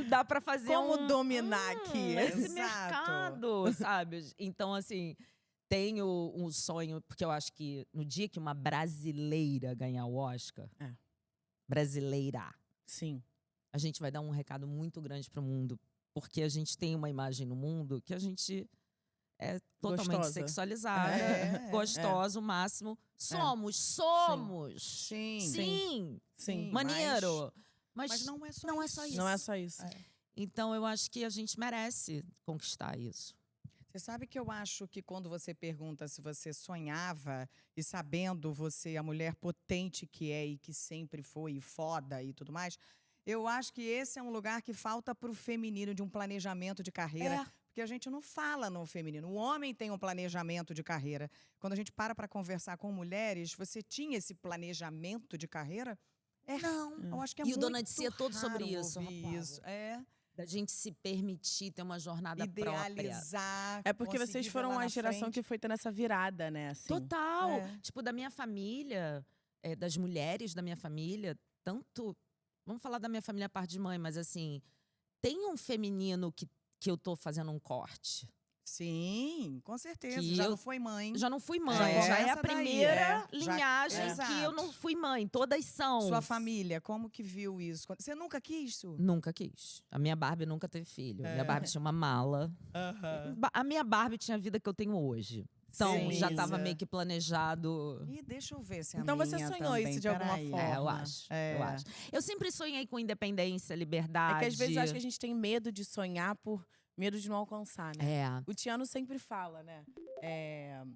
Dá pra fazer
Como dominar aqui?
esse
Exato.
mercado, sabe? Então, assim, tenho um sonho, porque eu acho que no dia que uma brasileira ganhar o Oscar, brasileira,
Sim.
a gente vai dar um recado muito grande pro mundo, porque a gente tem uma imagem no mundo que a gente é totalmente
Gostosa.
sexualizada, gostosa, o máximo. Somos!
Sim.
Sim!
Sim.
Maneiro!
Mas não é só
não é
isso.
só isso.
Não é só isso.
Então, eu acho que a gente merece conquistar isso.
Você sabe que eu acho que quando você pergunta se você sonhava e sabendo você, a mulher potente que é e que sempre foi, e foda e tudo mais, eu acho que esse é um lugar que falta pro feminino, de um planejamento de carreira. Porque a gente não fala no feminino. O homem tem um planejamento de carreira. Quando a gente para conversar com mulheres, você tinha esse planejamento de carreira?
Não.
Eu acho que é
E o
muito
Dona de Si é todo sobre
raro
isso,
ouvir
Rafaela.
isso.
Da gente se permitir ter uma jornada própria.
Idealizar.
É porque
conseguir
vocês
ver
foram
lá
a
na
geração
frente.
que foi tendo essa virada, né? Assim.
Total!
É.
Tipo, da minha família, das mulheres da minha família, tanto… Vamos falar da minha família a parte de mãe, mas assim… Tem um feminino que eu tô fazendo um corte.
Sim, com certeza.
Que
Já
eu
não foi mãe.
Já não fui mãe.
Já
Já é a
começa daí,
primeira
já-
linhagem que
Exato.
eu não fui mãe. Todas são.
Sua família, como que viu isso? Você nunca quis isso?
Nunca quis. A minha Barbie nunca teve filho. A minha Barbie tinha uma mala. A minha Barbie tinha a vida que eu tenho hoje. Então,
Sim.
já estava meio que planejado.
Ih, deixa eu ver se a
Então você
minha
sonhou
também.
isso de alguma
Peraí.
forma.
Eu acho. Eu acho. Eu sempre sonhei com independência, liberdade.
É que às vezes eu acho que a gente tem medo de sonhar por medo de não alcançar, né?
É.
O Tiano sempre fala, né?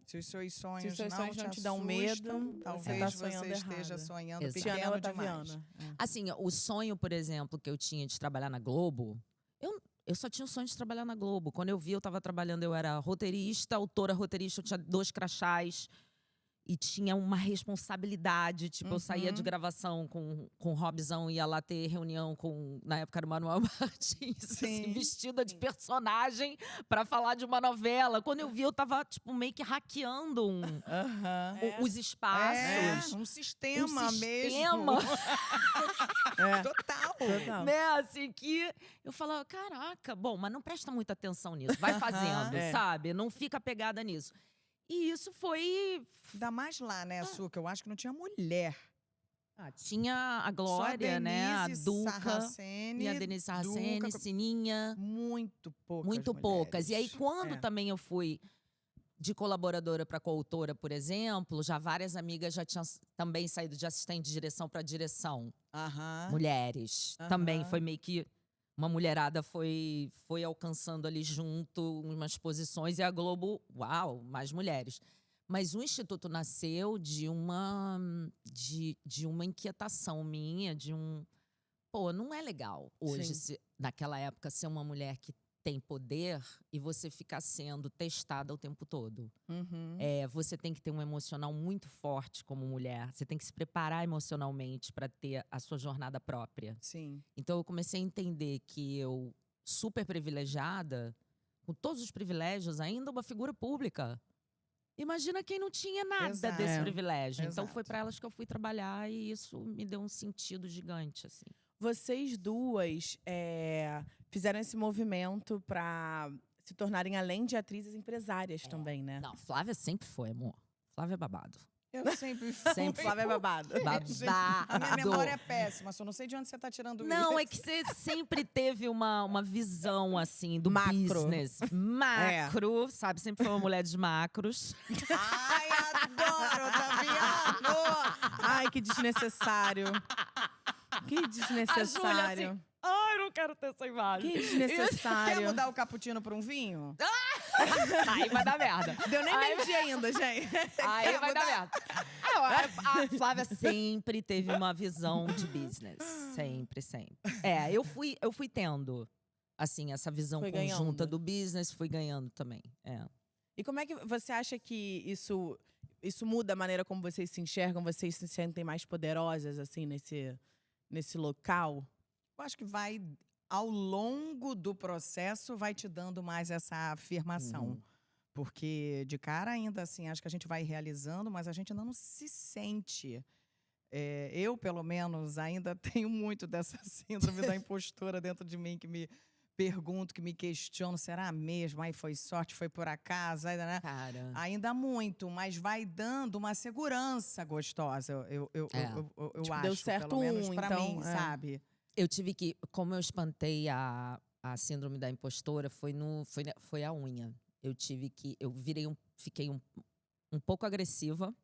Se os seus sonhos,
Se os seus sonhos não te dão
assustam,
medo,
talvez
tá
você
sonhando
esteja
errado.
sonhando
Exato.
Tiana
pequeno demais.
Otaviana.
Assim, o sonho, por exemplo, que eu tinha de trabalhar na Globo, eu só tinha o sonho de trabalhar na Globo. Quando eu vi, eu estava trabalhando, eu era roteirista, autora, roteirista, eu tinha 2 crachás. E tinha uma responsabilidade, tipo, eu saía de gravação com o Robzão, ia lá ter reunião com, na época era o Manuel Martins, assim, vestida de personagem pra falar de uma novela. Quando eu vi, eu tava, tipo, meio que hackeando os espaços.
Um sistema mesmo.
Sistema,
Total.
Total.
né, assim, que eu falava, caraca, bom, mas não presta muita atenção nisso, vai fazendo, sabe? Não fica pegada nisso. E isso foi…
Ainda mais lá, né, Su, que eu acho que não tinha mulher.
tinha a
Só a
Glória, né, a
Denise
Duca
Sarraceni,
e a Denise Sarraceni,
Duca,
Sininha.
muito poucas
Muito
mulheres.
poucas. E aí, quando
É.
também eu fui de colaboradora para coautora, por exemplo, já várias amigas já tinham também saído de assistente de direção para direção. Mulheres. Também foi meio que uma mulherada foi alcançando ali junto umas posições e a Globo, uau, mais mulheres. Mas o Instituto nasceu de uma inquietação minha, de um… Pô, não é legal hoje, naquela época, ser uma mulher que tem poder e você fica sendo testada o tempo todo.
Uhum.
Você tem que ter um emocional muito forte como mulher. Você tem que se preparar emocionalmente para ter a sua jornada própria.
Sim.
Então eu comecei a entender que eu, super privilegiada, com todos os privilégios, ainda uma figura pública. Imagina quem não tinha nada
Exato.
desse privilégio. Então foi
Exato.
para elas que eu fui trabalhar e isso me deu um sentido gigante, assim.
Vocês duas fizeram esse movimento pra se tornarem, além de atrizes, empresárias também, né?
Não, Flávia sempre foi, amor. Flávia é babado.
Eu sempre fui.
Sempre.
Flávia é babado.
A minha memória é péssima, só não sei de onde você tá tirando
Não,
isso.
é que você sempre teve uma visão, assim, do
Macro.
business. Macro, sabe? Sempre foi uma mulher de macros.
Ai, adoro, Taviano!
Ai, que desnecessário. Que desnecessário.
Ai, não quero ter essa imagem.
Que
Quer
desnecessário.
mudar o cappuccino pra um vinho?
Aí vai dar merda.
Deu nem meio-dia ainda, gente.
Aí vai dar merda. A Flávia sempre teve uma visão de business. Sempre, sempre. Eu fui tendo, assim, essa visão
Foi
conjunta
ganhando.
do business, fui ganhando também.
E como é que você acha que isso muda a maneira como vocês se enxergam? Vocês se sentem mais poderosas, assim, nesse local?
Eu acho que vai, ao longo do processo, vai te dando mais essa afirmação.
Uhum.
Porque, de cara, ainda assim, acho que a gente vai realizando, mas a gente ainda não se sente. Eu, pelo menos, ainda tenho muito dessa síndrome da impostora dentro de mim, que me pergunto, que me questiono, será mesmo? Aí foi sorte, foi por acaso, né?
Cara.
Ainda muito, mas vai dando uma segurança gostosa, eu
Tipo,
acho,
deu certo
pelo menos pra
então,
mim, sabe?
Eu tive que, como eu espantei a síndrome da impostora, foi a unha. Eu tive que, fiquei um pouco agressiva,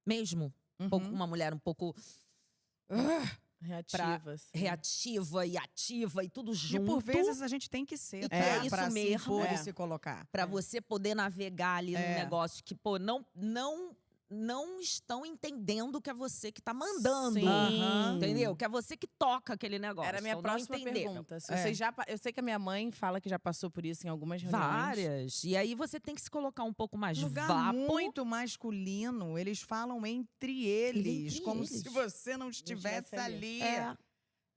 mesmo. Um pouco, uma mulher um pouco
Reativas.
reativa e ativa e tudo
E
junto.
por vezes a gente tem que ser,
E
tá?
é isso
Pra se
mesmo.
impor
É.
e se colocar.
Pra você poder navegar ali num negócio que, pô, não estão entendendo que é você que tá mandando.
Sim.
Aham.
Entendeu? Que é você que toca aquele negócio.
Era a minha
Então, não
próxima
entenderam.
pergunta. Se
É.
vocês eu sei que a minha mãe fala que já passou por isso em algumas reuniões.
Várias. E aí você tem que se colocar um pouco mais
Lugar
vapo.
muito masculino, eles falam entre eles,
Entre
como
eles.
se você não estivesse
estivesse ali.
ali.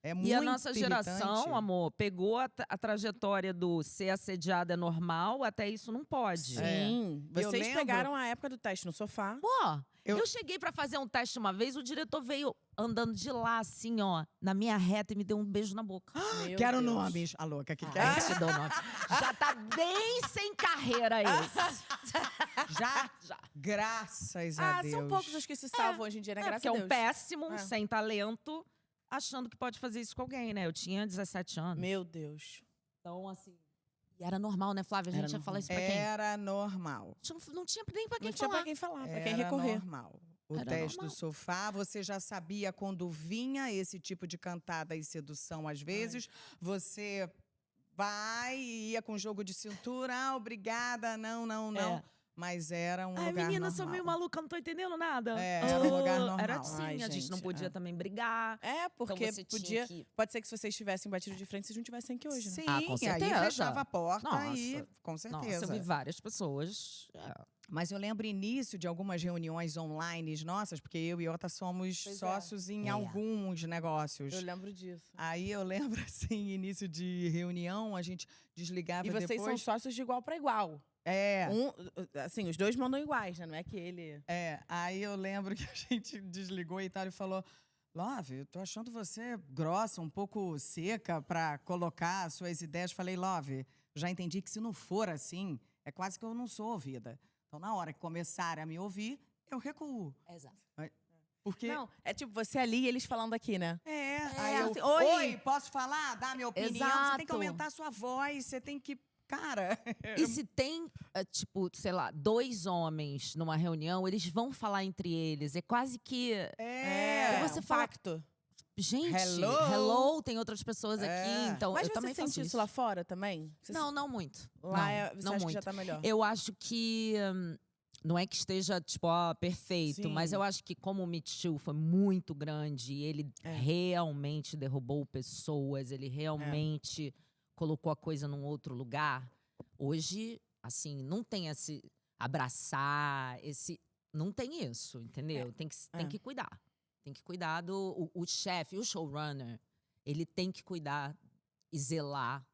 É muito
E a nossa
irritante.
geração, amor, pegou a trajetória do ser assediada é normal, até isso não pode.
Sim.
Eu
Vocês
lembro-
pegaram a época do teste no sofá.
Pô,
Eu-
eu cheguei pra fazer um teste uma vez, o diretor veio andando de lá, assim, ó, na minha reta e me deu um beijo na boca.
Meu
Quero
Deus.
nomes. A louca que
Aí
quer.
te dou nome. Já tá bem sem carreira esse.
Já?
Já.
Graças a Deus.
São poucos os que se salvam hoje em dia, né? Graças
Porque
a
é
Deus.
um péssimo,
É.
sem talento, achando que pode fazer isso com alguém, né? Eu tinha 17 anos.
Meu Deus.
Então, assim. E era normal, né, Flávia? A gente
Era
ia falar isso pra quem?
Era normal.
Não tinha nem pra quem
Não tinha
falar.
pra quem falar, pra quem
Era
recorrer.
normal. O
Era
teste
normal.
do sofá, você já sabia quando vinha esse tipo de cantada e sedução, às vezes. Você vai e ia com jogo de cintura. Ah, obrigada, não.
É.
Mas era um
Ai,
lugar
menina,
normal.
sou meio maluca, não tô entendendo nada.
Era um lugar
Era
normal.
assim,
Ai,
a gente não
gente,
podia
é.
também brigar.
É, porque
você
podia.
tinha que...
Pode ser que se vocês tivessem batido de frente, vocês não tivessem aqui hoje, né?
Sim,
Ah, com
aí
certeza.
fechava a porta e
Nossa.
com
Nossa,
certeza.
eu vi várias pessoas.
Mas eu lembro início de algumas reuniões online nossas, porque eu e Ota somos
Pois é.
sócios em
É.
alguns negócios.
Eu lembro disso.
Aí eu lembro, assim, início de reunião, a gente desligava
E vocês são
depois.
sócios de igual pra igual.
É,
Assim, os dois mandam iguais, né? Não é que ele.
aí eu lembro que a gente desligou e tal e falou: Love, eu tô achando você grossa, um pouco seca pra colocar suas ideias. Falei, Love, já entendi que se não for assim, é quase que eu não sou ouvida. Então, na hora que começarem a me ouvir, eu recuo.
Exato.
Porque.
Não, é tipo você ali e eles falando aqui, né?
Aí eu,
assim,
oi, posso falar? Dar minha opinião? Você tem que
Exato.
aumentar a sua voz, você tem que. Cara.
E se tem, tipo, sei lá, 2 homens numa reunião, eles vão falar entre eles. É quase que.
É.
você
um
fala-
pacto.
Gente,
Hello?
tem outras pessoas
É.
aqui. Então,
Mas
eu
você
também
sente
faço
isso lá fora também? Você
Não muito.
Lá
não,
é, você
não
acha
muito.
que já tá melhor?
Eu acho que não é que esteja, tipo, perfeito,
Sim.
mas eu acho que como o Me Too foi muito grande, ele
É.
realmente derrubou pessoas, ele realmente colocou a coisa num outro lugar. Hoje, assim, não tem esse abraçar, não tem isso, entendeu? Tem que cuidar. Tem que cuidar o chefe, o showrunner. Ele tem que cuidar e zelar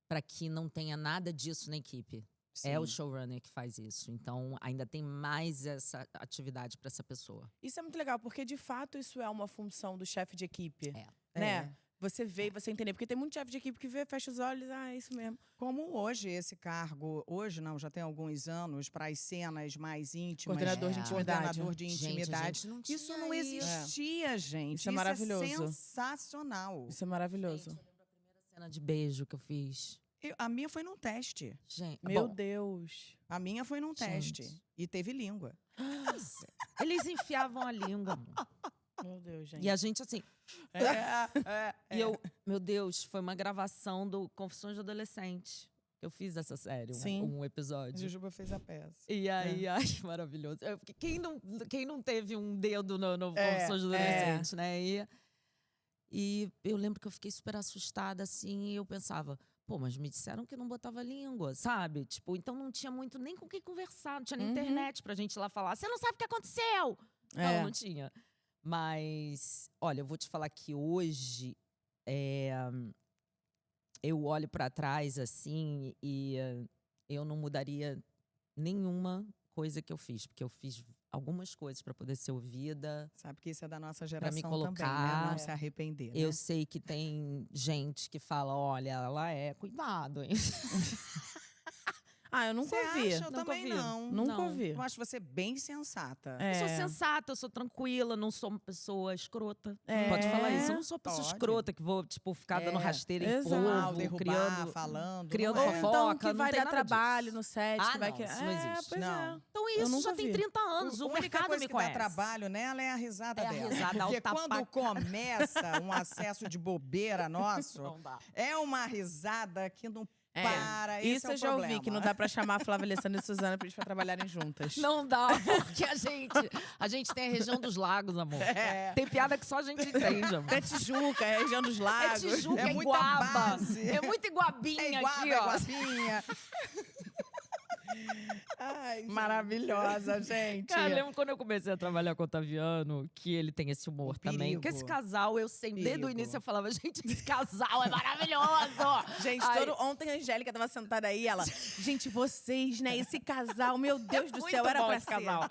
para que não tenha nada disso na equipe.
Sim.
É o showrunner que faz isso. Então, ainda tem mais essa atividade para essa pessoa.
Isso é muito legal, porque de fato isso é uma função do chefe de equipe.
É.
Né? Você vê e você entender. Porque tem muito chefe de equipe que vê, fecha os olhos, é isso mesmo.
Como hoje esse cargo, hoje não, já tem alguns anos, para as cenas mais íntimas.
Coordenador de intimidade.
Coordenador de
Gente, a
intimidade.
gente não
Isso
tinha
não existia, gente.
Isso é maravilhoso.
É sensacional.
Isso é maravilhoso.
Cena de beijo que eu fiz.
A minha foi num teste.
Gente,
Meu
bom,
Deus.
A minha foi num teste.
Gente.
E teve língua.
eles enfiavam a língua. Amor.
Meu Deus, gente.
E a gente, assim. E eu, meu Deus, foi uma gravação do Confissões de Adolescente. Eu fiz essa série,
Sim.
um episódio.
Jujuba fez a peça.
E aí, ai, maravilhoso. Quem não teve um dedo no Confissões de Adolescente, né? E eu lembro que eu fiquei super assustada, assim, e eu pensava, pô, mas me disseram que não botava língua, sabe? Tipo, então não tinha muito nem com quem conversar, não tinha nem internet pra gente ir lá falar, você não sabe o que aconteceu! Não tinha. Mas, olha, eu vou te falar que hoje eu olho pra trás, assim, e eu não mudaria nenhuma coisa que eu fiz, porque eu fiz algumas coisas pra poder ser ouvida.
Sabe que isso é da nossa
me
geração também,
colocar.
né? Não se arrepender, né?
Eu sei que tem gente que fala, olha, ela cuidado, hein?
Ah, eu nunca
Você
ouvi.
acha? Eu
Nunca
também
ouvi.
não.
Nunca
Não.
ouvi.
Eu acho você bem sensata.
É.
Eu sou sensata, eu sou tranquila, não sou uma pessoa escrota.
É.
Pode falar isso. Eu não sou uma pessoa
Pode.
escrota que vou, tipo, ficar dando rasteira em
Exato.
Mal,
povo,
derrubar,
criando...
falando.
criando
não
Ou
é.
fofoca.
então que
não
vai
tem
dar
nada
trabalho
disso.
no set.
Ah,
que vai
não,
que...
isso não existe.
Pois
Não.
é.
Então
Eu
isso
nunca
já tem
vi.
30 anos,
A
o
única
mercado
coisa
me
que dá
conhece.
trabalho nela é a risada
É a
dela.
risada
Porque
alta
quando
pra
começa um acesso de bobeira nosso,
Não dá.
é uma risada que não para. Esse
Isso
é o
eu já
problema.
ouvi, que não dá pra chamar a Flávia Alessandra e Suzana pra eles pra trabalharem juntas.
Não dá, porque a gente tem a região dos lagos, amor. Tem piada que só a gente entende, amor.
É Tijuca, é região dos
É
lagos.
Tijuca,
É
é
muita
Iguaba.
base.
É muito Iguabinha
É igual,
aqui,
é
ó.
guapinha.
Ai, gente.
Maravilhosa, gente.
Cara, lembro quando eu comecei a trabalhar com o Otaviano, que ele tem esse humor
Um
também.
perigo.
Porque esse casal, eu sempre, desde o
Perigo.
início eu falava, gente, esse casal é maravilhoso!
Gente,
Ai,
ontem a Angélica tava sentada aí, ela... Gente, vocês, né? Esse casal, meu Deus do
muito
céu, era
bom
pra
esse
ser.
casal.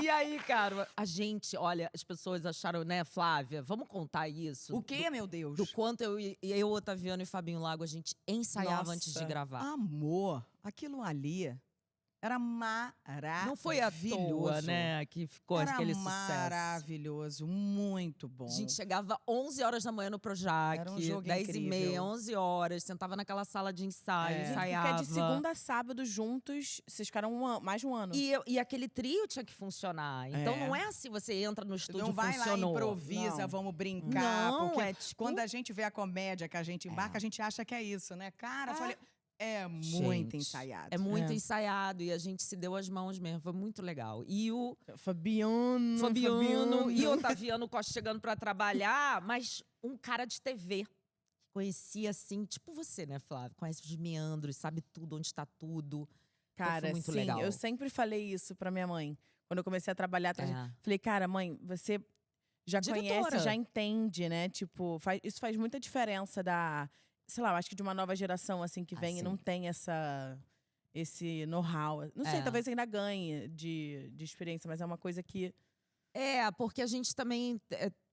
E aí, cara, a gente, olha, as pessoas acharam, né, Flávia, vamos contar isso.
O quê, meu Deus?
Do quanto eu, Otaviano e Fabinho Lago, a gente ensaiava antes de
Nossa.
gravar.
Amor, aquilo ali era maravilhoso.
Não foi à toa, né, que ficou
Era
aquele sucesso.
maravilhoso, muito bom.
A gente chegava 11 horas da manhã no Projac,
Era um jogo
10h30,
incrível.
11 horas, sentava naquela sala de ensaio,
É.
ensaiava.
Porque de segunda a sábado juntos, vocês ficaram mais de um ano.
E aquele trio tinha que funcionar. Então
É.
não é assim, você entra no estúdio
não vai
funcionou.
lá, improvisa,
Não.
vamos brincar.
Não,
porque
é tipo...
quando a gente vê a comédia que a gente embarca, a gente acha que é isso, né? Cara, eu falei, é muito
Gente,
ensaiado.
É muito
É.
ensaiado e a gente se deu as mãos mesmo, foi muito legal. E o
Fabiano.
e o Otaviano Costa chegando pra trabalhar, mas um cara de TV. Que conhecia assim, tipo você, né, Flávia? Conhece os meandros, sabe tudo, onde está tudo.
Cara,
foi muito
sim,
legal.
eu sempre falei isso pra minha mãe. Quando eu comecei a trabalhar,
É.
falei, cara, mãe, você já
Diretora.
conhece, já entende, né? Tipo, isso faz muita diferença sei lá, eu acho que de uma nova geração, assim, que vem e
sim.
não tem esse know-how. Não sei,
É.
talvez ainda ganhe de experiência, mas é uma coisa que...
Porque a gente também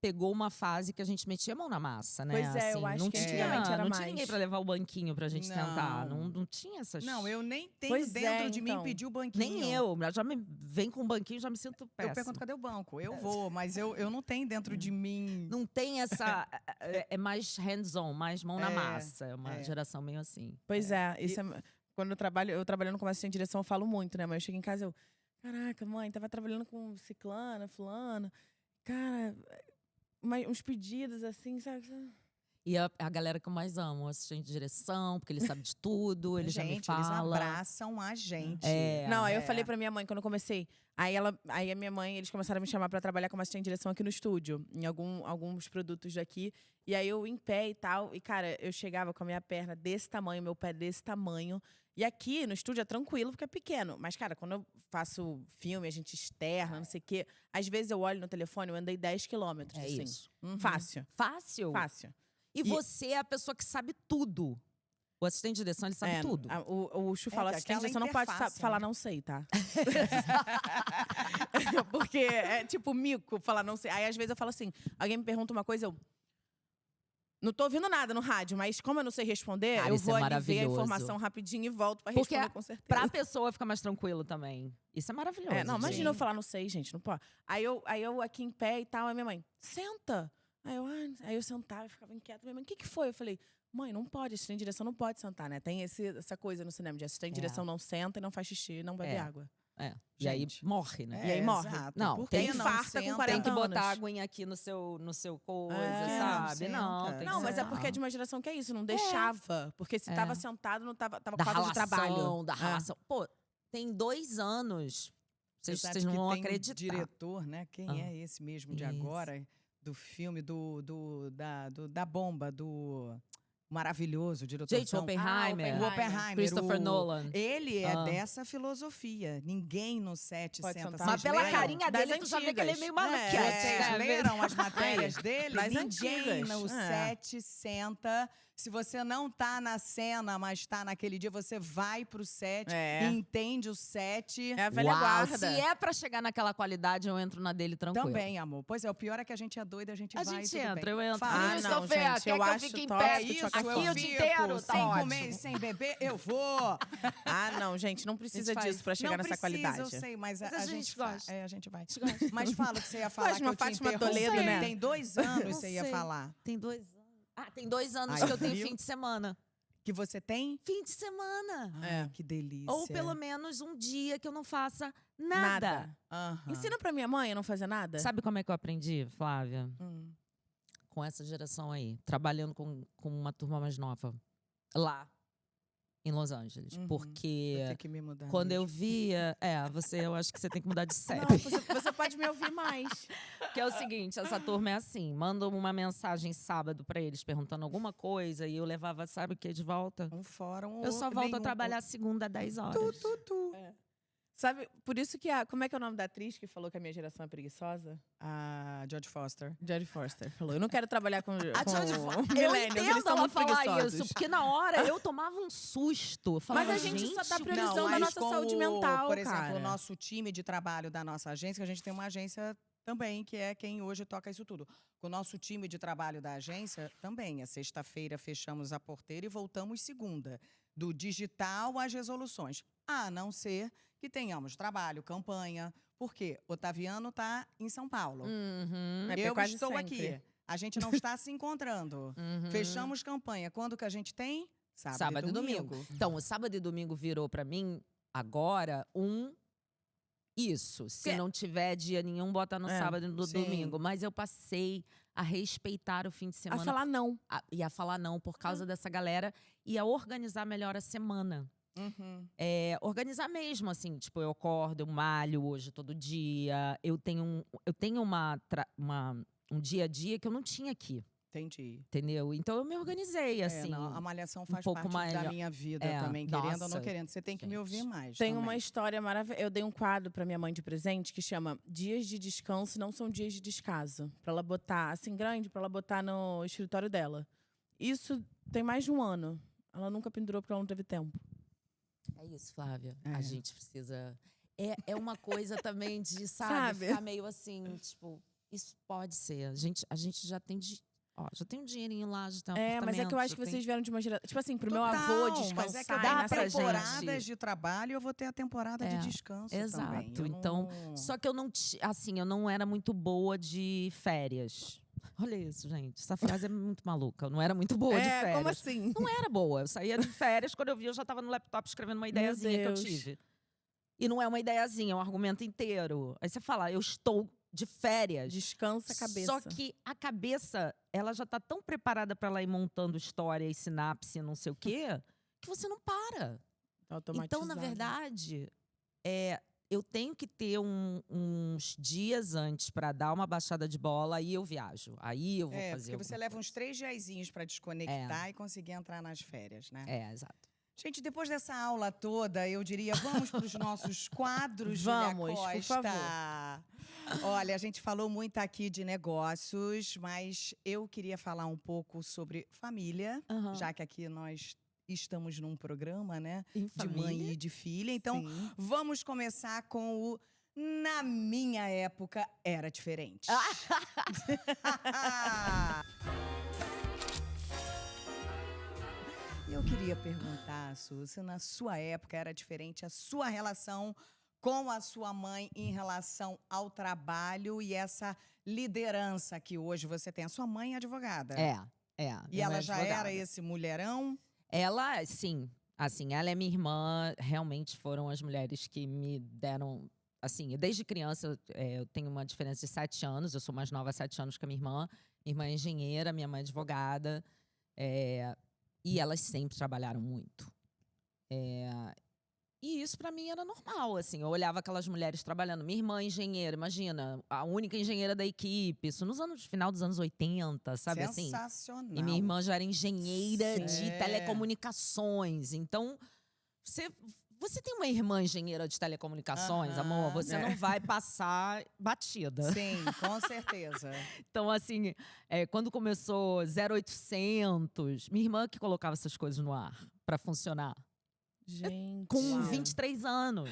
pegou uma fase que a gente metia a mão na massa, né?
Pois é, eu
Assim,
acho
não
que
tinha,
antigamente era
não tinha
mais.
ninguém pra levar o banquinho pra gente tentar.
Não.
Não tinha essas...
Não, eu nem tenho
Pois
dentro
é,
de mim
então.
pedir o banquinho.
Nem eu. Já me vem com o banquinho, já me sinto péssima.
Eu pergunto, cadê o banco? Eu vou, mas eu não tenho dentro de mim.
Não tem essa... É mais hands-on, mais mão na
É,
massa. É uma
é.
geração meio assim.
Pois é, isso quando eu trabalho no comércio de direção, eu falo muito, né? Mas eu chego em casa, caraca, mãe, tava trabalhando com ciclana, fulana. Cara, uns pedidos assim, sabe?
E a galera que eu mais amo, o assistente de direção, porque ele sabe de tudo, ele já me
Gente,
fala.
eles abraçam a gente.
É.
Não, aí eu falei pra minha mãe quando eu comecei. Aí a minha mãe, eles começaram a me chamar pra trabalhar como assistente de direção aqui no estúdio, em alguns produtos daqui. E aí eu em pé e tal. E, cara, eu chegava com a minha perna desse tamanho, meu pé desse tamanho. E aqui no estúdio é tranquilo, porque é pequeno. Mas, cara, quando eu faço filme, a gente externa, não sei o quê. Às vezes eu olho no telefone, eu andei 10 quilômetros,
É
assim.
isso.
Fácil,
Fácil.
fácil.
E você é a pessoa que sabe tudo. O assistente de direção, ele sabe tudo.
O Chu fala,
que
assistente de
aquela
direção não pode
interface, né?
falar não sei, tá? Porque é tipo mico falar não sei. Aí às vezes eu falo assim, alguém me pergunta uma coisa, eu não tô ouvindo nada no rádio, mas como eu não sei responder,
Cara,
eu
isso
vou
é
ali ver a
maravilhoso.
informação rapidinho e volto pra
Porque
responder com certeza.
Pra pessoa ficar mais tranquilo também. Isso é maravilhoso.
Não, imagina
gente.
eu falar não sei, gente, não pode. Aí eu aqui em pé e tal, aí minha mãe, senta. Aí eu sentava e ficava inquieta. Minha mãe, o que foi? Eu falei, mãe, não pode, assistente de direção não pode sentar, né? Tem essa coisa no cinema de assistente de direção não senta e não faz xixi, não bebe água.
É. E aí
Gente.
morre, né?
E aí morre.
Exato.
Não,
Por
tem
que não
infarta com
senta?
40
Tem que botar
anos.
aguinha aqui no seu coisa,
É,
sabe?
não
Não,
senta.
tem
Não,
que
mas é
sentar.
porque é de uma geração que é isso, não deixava. Porque se tava sentado, não tava com
Da
falta de trabalho.
ralação, da
É.
ralação. Pô, tem 2 anos.
Você sabe
Vocês não
que
vão
tem um
acreditar.
diretor, né? Quem
Ah.
é esse mesmo de
Isso.
agora? Do filme da bomba, do maravilhoso diretor.
Gente, o Oppenheimer.
O Oppenheimer.
Christopher Nolan.
Ele é
Ah.
dessa filosofia. Ninguém no set
Pode
senta.
sentar.
Mas
Vocês
pela
leram?
carinha
Das
dele, tu já vê que ele é meio
antigas.
maluquete.
É,
Vocês
né?
leram as matérias dele?
Das
Ninguém
antigas.
no set senta. Se você não tá na cena, mas tá naquele dia, você vai pro set,
É.
entende o set.
É a velha
Uau,
guarda.
se é pra chegar naquela qualidade, eu entro na dele tranquilo.
Também, amor. Pois é, o pior é que a gente é doida, a gente
A
vai
gente
tudo
entra,
bem.
eu entro.
Fala.
Ah,
Isso,
não,
Fê,
gente,
quer
eu
que eu
acho
fique em
tóxico,
pé
É isso,
aqui
eu
o dia
fico
inteiro? Tá
sem
ótimo.
comer e sem beber, eu vou.
Ah, não, gente, não precisa
A gente faz.
disso pra chegar
Não
nessa
precisa,
qualidade.
eu sei, mas,
Mas
a
a
gente
gente
faz.
gosta.
É, a gente vai.
Gosta.
Mas fala o que você ia falar,
Faz
que
uma
eu te
Fátima
interrompi.
Toledo, né?
Tem 2 anos
Não
você ia
sei.
falar.
Tem 2 anos. Ah, tem 2 anos
Aí,
que eu tenho
viu?
fim de semana.
Que você tem?
Fim de semana.
É.
Que delícia.
Ou pelo menos um dia que eu não faça nada.
Aham.
Ensina pra minha mãe a não fazer nada.
Sabe como é que eu aprendi, Flávia?
Hum.
Com essa geração aí. Trabalhando com uma turma mais nova. Lá, em Los Angeles.
Uhum.
Porque
Vou ter que me mudar.
quando eu
mesmo.
via... eu acho que você tem que mudar de CEP.
Não, você pode me ouvir mais.
Que é o seguinte, essa turma é assim. Manda uma mensagem sábado pra eles, perguntando alguma coisa. E eu levava, sabe o que, de volta?
Um fórum.
Eu só
ou
volto a
nenhum.
trabalhar segunda às 10 horas.
Sabe, por isso que como é que é o nome da atriz que falou que a minha geração é preguiçosa?
A Jodie Foster.
Jodie Foster falou. Eu não quero trabalhar com
A Jodie
millennials,
Eu
eles
entendo
são
ela
muito
falar
preguiçosos.
isso, porque na hora eu tomava um susto. Eu falava,
Mas a gente só tá
gente,
priorizando a
mas
nossa
com
saúde
o-
mental,
Por exemplo,
cara.
o nosso time de trabalho da nossa agência, que a gente tem uma agência também, que é quem hoje toca isso tudo. Com o nosso time de trabalho da agência, também. É sexta-feira, fechamos a porteira e voltamos segunda. Do digital às resoluções. A não ser que tenhamos trabalho, campanha. Por quê? Otaviano está em São Paulo.
Uhum,
É porque
Eu
quase
estou
sempre.
aqui. A gente não está se encontrando.
uhum.
Fechamos campanha. Quando que a gente tem?
Sábado e domingo. Então, o sábado e domingo virou pra mim, agora, isso. Se
Que-
não tiver dia nenhum, bota no
É,
sábado e no
sim.
domingo. Mas eu passei a respeitar o fim de
A
semana.
falar não.
E a falar não por causa dessa galera. E a organizar melhor a semana.
Uhum.
Organizar mesmo, assim. Tipo, eu acordo, eu malho hoje todo dia. Eu tenho um dia a dia que eu não tinha aqui.
Entendi.
Entendeu? Então, eu me organizei, assim.
Não, a malhação faz
pouco
parte
mais-
da minha vida
É,
também, querendo ou não
nossa,
querendo. Você tem que me
gente.
ouvir mais.
Tem
também.
uma história maravilhosa. Eu dei um quadro pra minha mãe de presente que chama Dias de Descanso Não São Dias de Descaso. Pra ela botar, assim, grande, pra ela botar no escritório dela. Isso tem mais de um ano. Ela nunca pendurou porque ela não teve tempo.
É isso, Flávia.
É.
A gente precisa. É uma coisa também de,
Sabe?
ficar meio assim, tipo, isso pode ser. A gente já tem. Já tem um dinheirinho lá, já tem um
Mas é que eu
apartamento,
acho que
já
vocês vieram de uma geração. Tipo assim, pro meu
Total,
avô descansar
mas é que eu
e
tenho
dá
nessa
pra
temporadas
gente.
de trabalho, eu vou ter a temporada de descanso
exato.
também. Eu
Então,
não-
Só que eu não. Assim, eu não era muito boa de férias. Olha isso, gente. Essa frase é muito maluca. Eu não era muito boa de férias.
como assim?
Não era boa. Eu saía de férias, quando eu vi, eu já estava no laptop escrevendo uma ideiazinha que eu
Deus.
tive. E não é uma ideiazinha, é um argumento inteiro. Aí você fala, eu estou de férias.
Descansa a cabeça.
Só que a cabeça, ela já tá tão preparada para ela ir montando história e sinapse, não sei o quê, que você não para.
Tá
Então, na
automatizado.
verdade, eu tenho que ter uns dias antes para dar uma baixada de bola, aí eu viajo. Aí eu vou fazer.
Porque você leva uns 3 diazinhos para desconectar e conseguir entrar nas férias, né?
Exato.
Gente, depois dessa aula toda, eu diria, vamos para os nossos quadros,
Vamos,
Júlia
por
Costa.
favor.
Olha, a gente falou muito aqui de negócios, mas eu queria falar um pouco sobre família,
Aham.
já que aqui nós estamos num programa, né?
Em
De mãe
família?
e de filha. Então,
Sim.
vamos começar com o Na minha época era diferente. Eu queria perguntar, Su, se na sua época era diferente a sua relação com a sua mãe em relação ao trabalho e essa liderança que hoje você tem. A sua mãe é advogada.
E
E ela já era esse mulherão?
Ela, sim. Assim, ela é minha irmã. Realmente foram as mulheres que me deram... Assim, desde criança, eu tenho uma diferença de 7 anos. Eu sou mais nova há 7 anos que a minha irmã. Minha irmã é engenheira, minha mãe é advogada. E elas sempre trabalharam muito. E isso pra mim era normal, assim. Eu olhava aquelas mulheres trabalhando. Minha irmã é engenheira, imagina. A única engenheira da equipe. Isso final dos anos 80, sabe assim?
Sensacional.
E minha irmã já era engenheira
Sim.
de telecomunicações. Então, você tem uma irmã engenheira de telecomunicações,
Aham,
amor, você não vai passar batida.
Sim, com certeza.
Então, assim, quando começou 0800, minha irmã que colocava essas coisas no ar pra funcionar.
Gente.
Com
Uau.
23 anos.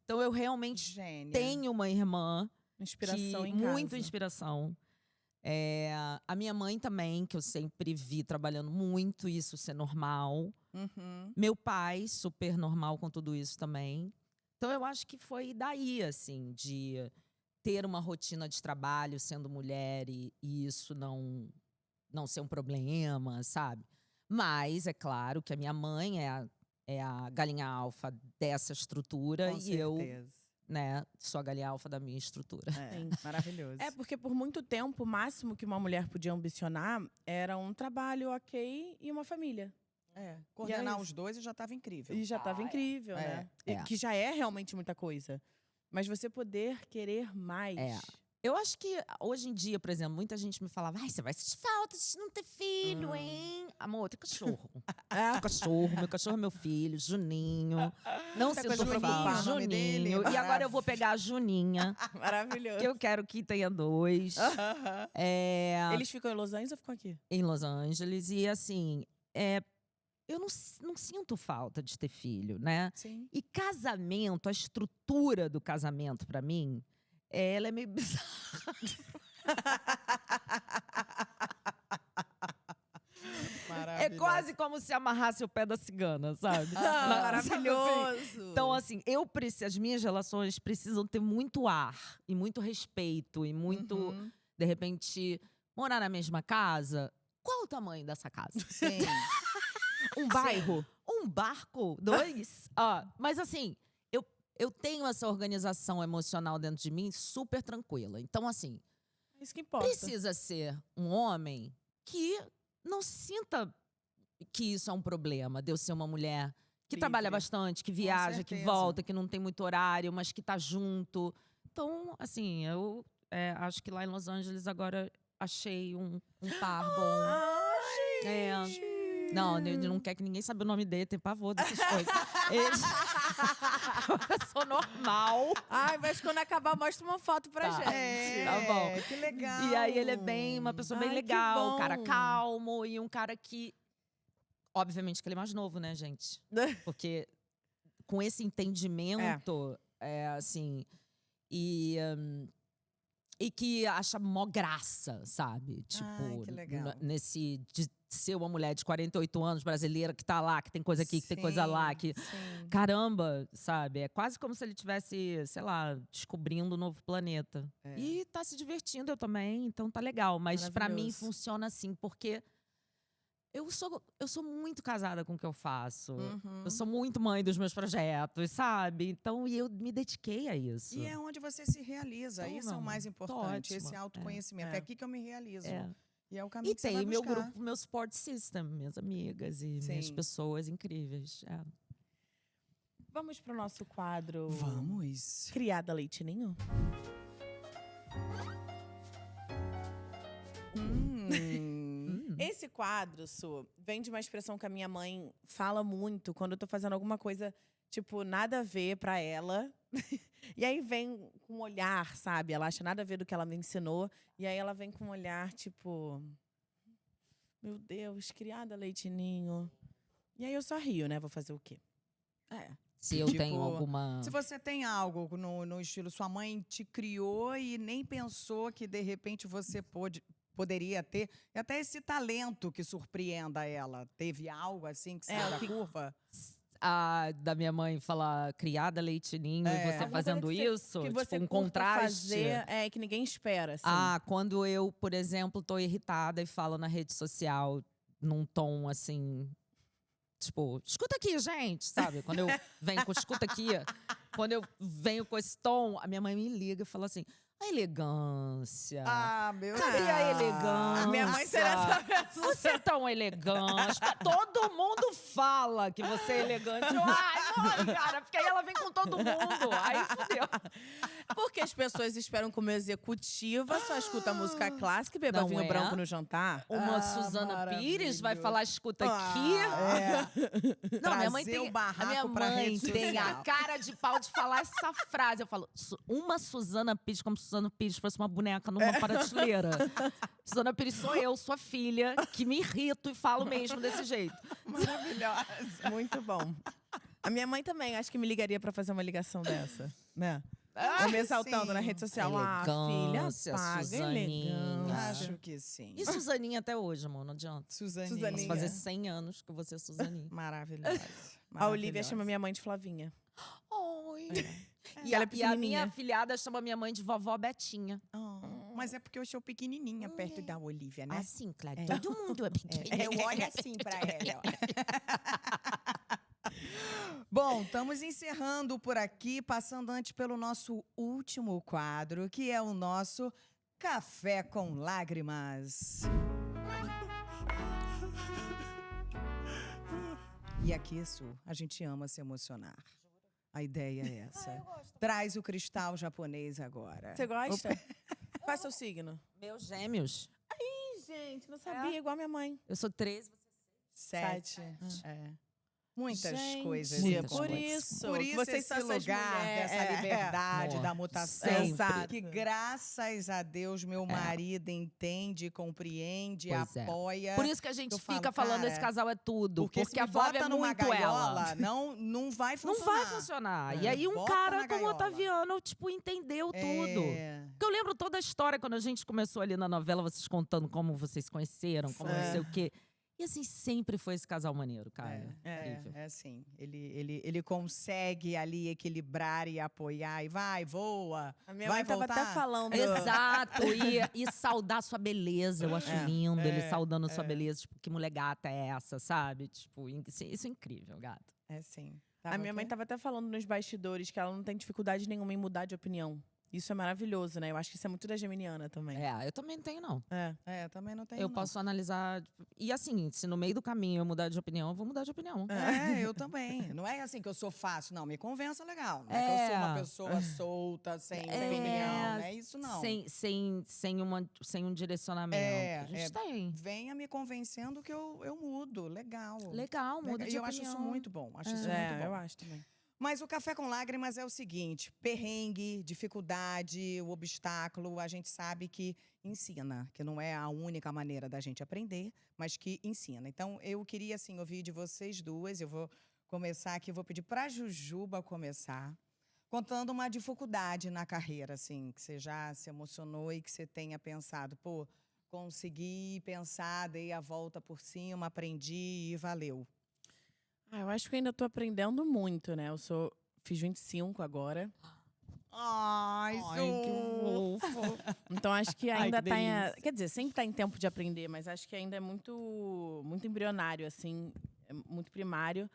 Então, eu realmente
Gênia.
tenho uma irmã
Inspiração
que,
em
muito
casa.
inspiração. A minha mãe também, que eu sempre vi trabalhando muito, isso ser normal.
Uhum.
Meu pai, super normal com tudo isso também. Então, eu acho que foi daí, assim, de ter uma rotina de trabalho sendo mulher e isso não ser um problema, sabe? Mas, é claro que a minha mãe é a galinha alfa dessa estrutura
Com
e eu,
certeza.
né, sou a galinha alfa da minha estrutura.
É, maravilhoso.
É, porque por muito tempo, o máximo que uma mulher podia ambicionar era um trabalho ok e uma família.
Coordenar
aí?
os dois já estava incrível.
E já estava incrível, né? E que já é realmente muita coisa. Mas você poder querer mais.
Eu acho que hoje em dia, por exemplo, muita gente me falava: ai, você vai sentir falta de não ter filho, hein? Amor, tem cachorro. Meu cachorro é meu filho, Juninho. Não
Tá
sinto
com Juninho,
falta.
o nome dele?
Juninho. E agora eu vou pegar a Juninha,
Maravilhoso.
que eu quero que tenha 2.
Eles ficam em Los Angeles ou ficam aqui?
Em Los Angeles. E assim, eu não sinto falta de ter filho, né?
Sim.
E casamento, a estrutura do casamento, pra mim, ela é meio bizarra. É quase como se amarrasse o pé da cigana, sabe?
Maravilhoso.
Então, assim, as minhas relações precisam ter muito ar e muito respeito e muito,
Uhum.
de repente, morar na mesma casa. Qual o tamanho dessa casa?
Sim.
Um bairro.
Um barco? 2? Mas assim, eu tenho essa organização emocional dentro de mim super tranquila. Então, assim,
Isso que importa.
precisa ser um homem que não sinta que isso é um problema, de eu ser uma mulher que
Livre.
trabalha bastante, que viaja, que
certeza.
volta, que não tem muito horário, mas que tá junto. Então, assim, eu acho que lá em Los Angeles agora achei um par bom.
Ai,
Não, ele não quer que ninguém saiba o nome dele, tem pavor dessas coisas. Eu sou normal.
Ai, mas quando acabar, mostra uma foto pra
Tá.
gente.
Tá bom.
Que legal.
E aí ele é uma pessoa bem
Ai, que
legal, um cara
bom.
calmo e um cara que… Obviamente que ele é mais novo, né, gente? Porque com esse entendimento, assim… E que acha mó graça, sabe? Tipo,
que legal.
nesse… De ser uma mulher de 48 anos, brasileira, que tá lá, que tem coisa aqui, que tem coisa lá, que…
Sim.
Caramba, sabe? É quase como se ele tivesse, sei lá, descobrindo um novo planeta. E tá se divertindo, eu também, então tá legal. Mas pra mim
Maravilhoso.
funciona assim, porque eu sou muito casada com o que eu faço.
Uhum.
Eu sou muito mãe dos meus projetos, sabe? Então, e eu me dediquei a isso.
E é onde você se realiza.
Então,
Isso é o
não,
mais
tô
importante, esse
ótima.
autoconhecimento. É aqui que eu me realizo.
É.
E é o caminho
E
que você
tem
vai
meu
buscar.
grupo, meu support system, minhas amigas e minhas
Sim.
pessoas incríveis. É.
Vamos pro nosso quadro.
Vamos.
Criada Leite Ninho? Esse quadro, Su, vem de uma expressão que a minha mãe fala muito quando eu tô fazendo alguma coisa, tipo, nada a ver pra ela. E aí vem com um olhar, sabe? Ela acha nada a ver do que ela me ensinou. E aí ela vem com um olhar, tipo… Meu Deus, criada Leite Ninho. E aí eu só rio, né? Vou fazer o quê?
Se eu
Tipo,
tenho alguma…
Se você tem algo no estilo, sua mãe te criou e nem pensou que de repente você poderia ter, e até esse talento que surpreenda ela. Teve algo assim que saiu da curva?
Da minha mãe falar criada leite ninho e você
Alguma
fazendo
coisa que
isso,
que
tipo
você
um
curta
contraste.
fazer, que ninguém espera, assim.
Quando eu, por exemplo, tô irritada e falo na rede social num tom assim, tipo, escuta aqui, gente, sabe? Quando eu venho com escuta aqui, quando eu venho com esse tom, a minha mãe me liga e fala assim: a elegância.
Meu
Cadê a elegância?
A minha mãe será essa pessoa.
Você é tão elegante. Todo mundo fala que você é elegante. Ai, não, cara, porque aí ela vem com todo mundo. Aí fudeu.
Porque as pessoas esperam como executiva, só escuta música clássica e beba
Não
vinho
é?
branco no jantar.
Uma Suzana Pires vai
maravilhoso.
falar, escuta aqui. Não, minha mãe
Trazer
tem,
o barraco
a minha
pra
mãe
rede
tem a
social.
cara de pau de falar essa frase. Eu falo, uma Suzana Pires, como se Suzana Pires fosse uma boneca numa prateleira. Suzana Pires sou eu, sua filha, que me irrito e falo mesmo desse jeito.
Maravilhosa.
Muito bom. A minha mãe também, acho que me ligaria pra fazer uma ligação dessa, né? Eu me exaltando
sim.
na rede social.
Elegância,
Filha, paga
Suzaninha.
elegância.
Acho que sim.
E Suzaninha até hoje, amor, não adianta.
Suzaninha.
Suzaninha.
Posso fazer 100 anos que você é Suzaninha.
Maravilhosa.
A Olivia chama minha mãe de Flavinha.
Oi.
E ela é
E a
pequenininha.
minha afilhada chama minha mãe de vovó Betinha.
Mas é porque eu sou pequenininha perto da Olivia, né?
Assim, claro. Todo mundo é pequeno.
Eu olho assim pra ela. ó. Bom, estamos encerrando por aqui, passando antes pelo nosso último quadro, que é o nosso Café com Lágrimas. E aqui, Su, a gente ama se emocionar. A ideia é essa. Traz o cristal japonês agora.
Você gosta? Qual é seu signo?
Meus gêmeos.
Ih, gente, não sabia. Igual a minha mãe.
Eu sou 13, você
7. É. Muitas
Gente,
coisas.
Muitas
por
coisas.
isso.
Por
que
isso
vocês
esse
são essas
lugar
mulheres.
dessa liberdade,
Amor,
da mutação.
sempre.
Que graças a Deus meu marido entende, compreende,
Pois é.
apoia.
Por isso que a gente
Eu
fica
falo,
falando
cara,
esse casal é tudo.
Porque se
a
me
Flávia
bota
é
numa
muito
gaiola,
ela.
não vai
Não
funcionar.
vai funcionar. E
É,
aí um
bota
cara
na
como o
gaiola.
Otaviano, tipo, entendeu tudo.
É.
Porque eu lembro toda a história, quando a gente começou ali na novela, vocês contando como vocês se conheceram, como não sei o quê. E assim, sempre foi esse casal maneiro, cara. Incrível.
É assim, ele consegue ali equilibrar e apoiar e vai, voa,
A minha
vai
mãe tava
voltar.
até falando.
Exato, e saudar sua beleza, eu acho lindo ele saudando sua beleza, tipo, que mulher gata é essa, sabe? Tipo, isso é incrível, gato.
É sim.
A minha mãe tava até falando nos bastidores que ela não tem dificuldade nenhuma em mudar de opinião. Isso é maravilhoso, né? Eu acho que isso é muito da geminiana também.
Eu também não tenho, não.
Também não tem.
Eu posso analisar. E assim, se no meio do caminho eu mudar de opinião, eu vou mudar de opinião.
Eu também. Não é assim que eu sou fácil, não. Me convença legal. Não é que eu sou uma pessoa solta, sem opinião. Não é isso, não.
Sem um direcionamento. A gente tem.
Venha me convencendo que eu mudo. Legal.
Legal, muda de
E eu
opinião.
acho isso muito bom. Acho isso muito bom.
Eu acho também.
Mas o Café com Lágrimas é o seguinte: perrengue, dificuldade, o obstáculo, a gente sabe que ensina, que não é a única maneira da gente aprender, mas que ensina. Então, eu queria, assim, ouvir de vocês duas. Eu vou começar aqui, vou pedir para a Jujuba começar, contando uma dificuldade na carreira, assim, que você já se emocionou e que você tenha pensado, pô, consegui pensar, dei a volta por cima, aprendi e valeu.
Eu acho que ainda tô aprendendo muito, né? Fiz 25 agora.
Ai,
que fofo.
Então acho que
Ai,
ainda
que
tá em,
delícia.
quer dizer, sempre tá em tempo de aprender, mas acho que ainda é muito embrionário, assim, é muito primário.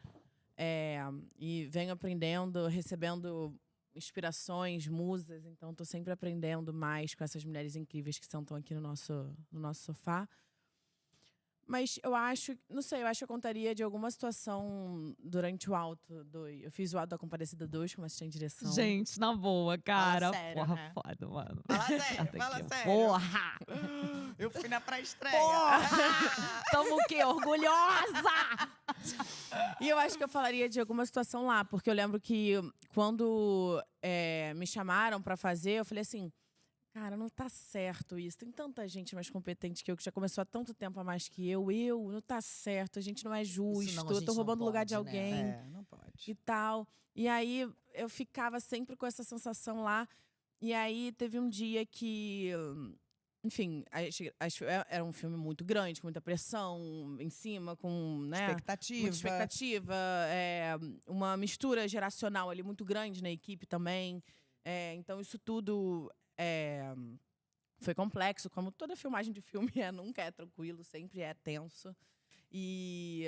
E venho aprendendo, recebendo inspirações, musas, então tô sempre aprendendo mais com essas mulheres incríveis que sentam aqui no nosso sofá. Mas eu acho, não sei, eu acho que eu contaria de alguma situação durante o Alto 2. Eu fiz o Alto da Compadecida 2 como assistente de direção.
Gente, na boa, cara.
sério,
porra,
né?
foda, mano.
Fala sério,
Até
fala
aqui.
sério.
Porra!
Eu fui na pré-estreia.
Tamo o quê? Orgulhosa!
E eu acho que eu falaria de alguma situação lá, porque eu lembro que quando me chamaram pra fazer, eu falei assim, cara, não tá certo isso. Tem tanta gente mais competente que já começou há tanto tempo a mais que eu, não tá certo, a gente não é justo,
não, a
eu
gente
tô
não
roubando o lugar de
pode, né?
alguém
Não pode.
e tal. E aí eu ficava sempre com essa sensação lá. E aí teve um dia que, enfim, era um filme muito grande, com muita pressão em cima, com, né?
Expectativa.
Muita expectativa, uma mistura geracional ali muito grande na equipe também. Então, isso tudo foi complexo, como toda filmagem de filme nunca é tranquilo, sempre é tenso. E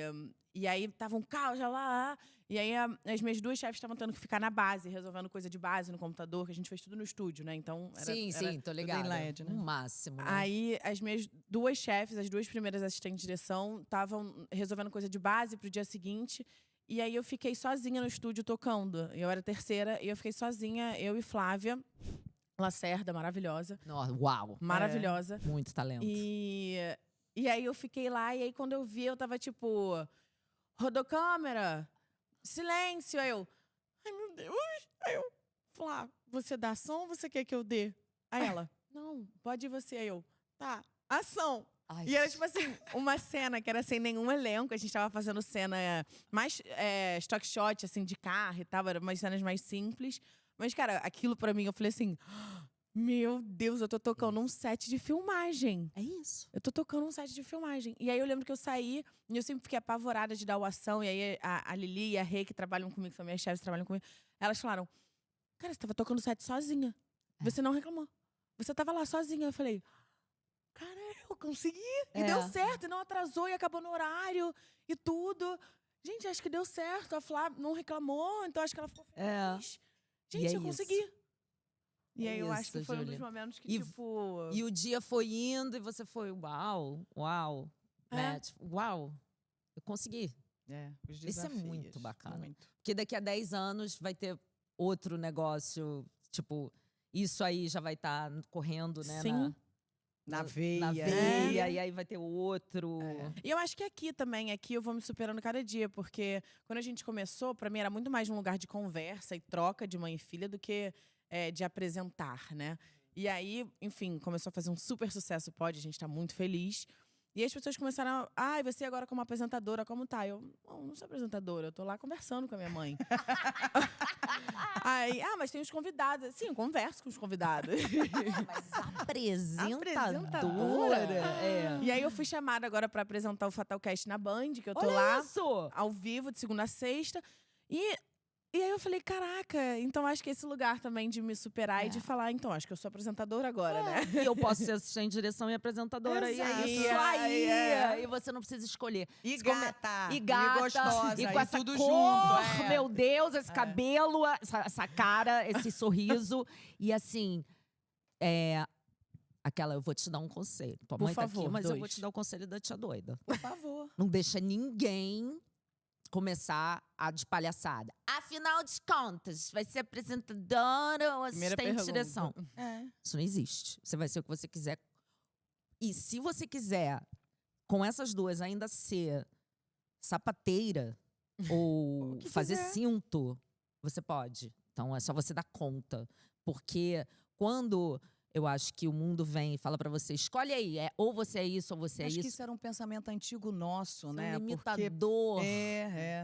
aí tava um caos já lá. E aí as minhas duas chefes estavam tendo que ficar na base, resolvendo coisa de base no computador, que a gente fez tudo no estúdio, né? Então,
Sim, tô ligada.
LED, né?
O máximo, né?
Aí, as minhas duas chefes, as duas primeiras assistentes de direção, estavam resolvendo coisa de base pro dia seguinte. E aí, eu fiquei sozinha no estúdio tocando. Eu era a terceira, e eu fiquei sozinha, eu e Flávia Lacerda, maravilhosa.
Nossa, uau.
Maravilhosa.
Muito talento.
E aí, eu fiquei lá, e aí, quando eu vi, eu tava tipo... Rodou câmera, silêncio. Aí eu... Ai, meu Deus. Aí eu... Flá, você dá som ou você quer que eu dê? Aí ela... Não, pode ir você. Aí eu... Tá, ação.
Ai,
E era, tipo assim, uma cena que era sem nenhum elenco. A gente tava fazendo cena mais stock shot, assim, de carro e tal. Eram umas cenas mais simples. Mas, cara, aquilo pra mim, eu falei assim... Meu Deus, eu tô tocando um set de filmagem.
é isso.
Eu tô tocando um set de filmagem. E aí, eu lembro que eu saí... E eu sempre fiquei apavorada de dar o ação. E aí, a Lili e a Rê, que trabalham comigo, que são minhas chefes, trabalham comigo. Elas falaram... Cara, você tava tocando set sozinha. Você não reclamou. Você tava lá sozinha. Eu falei... Cara, eu consegui. E deu certo. E não atrasou. E acabou no horário. E tudo. Gente, acho que deu certo. A Flá não reclamou. Então, acho que ela ficou feliz. Gente, eu consegui. E aí, eu acho que foi um dos momentos que, tipo...
E o dia foi indo e você foi... Uau. Né? Tipo, uau. Eu consegui.
Os
Isso é
desafios.
muito bacana.
Muito.
Porque daqui a 10 anos vai ter outro negócio. Tipo, isso aí já vai estar correndo, né?
Sim.
Na veia.
Na veia, e aí vai ter outro.
E eu acho que aqui também, aqui eu vou me superando cada dia, porque quando a gente começou, pra mim era muito mais um lugar de conversa e troca de mãe e filha do que de apresentar, né? E aí, enfim, começou a fazer um super sucesso, a gente tá muito feliz. E as pessoas começaram a... você agora como apresentadora, como tá? Eu não sou apresentadora, eu tô lá conversando com a minha mãe. Aí, mas tem os convidados. Sim, eu converso com os convidados.
Mas apresentadora?
E aí eu fui chamada agora pra apresentar o Fatalcast na Band, que eu tô
Olha
lá,
isso!
ao vivo, de segunda a sexta. E aí eu falei, caraca, então acho que esse lugar também de me superar e de falar, então, acho que eu sou apresentadora agora, né?
E eu posso ser assistente de direção e apresentadora.
Exato.
E é isso aí! E você não precisa escolher.
E
Você come-
gata.
E gata.
E gostosa.
E com
e
essa
tudo
cor,
junto.
meu Deus, esse cabelo, essa cara, esse sorriso. E assim, aquela, eu vou te dar um conselho. Tua
Por
mãe tá
favor,
aqui, mas eu vou
dois.
te dar o conselho da tia doida.
Por favor.
Não deixa ninguém começar a de palhaçada. Afinal de contas, vai ser apresentadora ou
Primeira
assistente de
pergunta.
direção? Isso não existe. Você vai ser o que você quiser. E se você quiser, com essas duas, ainda ser sapateira ou
que
fazer
quiser.
cinto, você pode. Então, é só você dar conta. Porque quando eu acho que o mundo vem e fala pra você, escolhe aí, ou você é isso ou você
Acho
é
que
isso.
isso era um pensamento antigo nosso,
Você
né?
é um
Porque
limitador.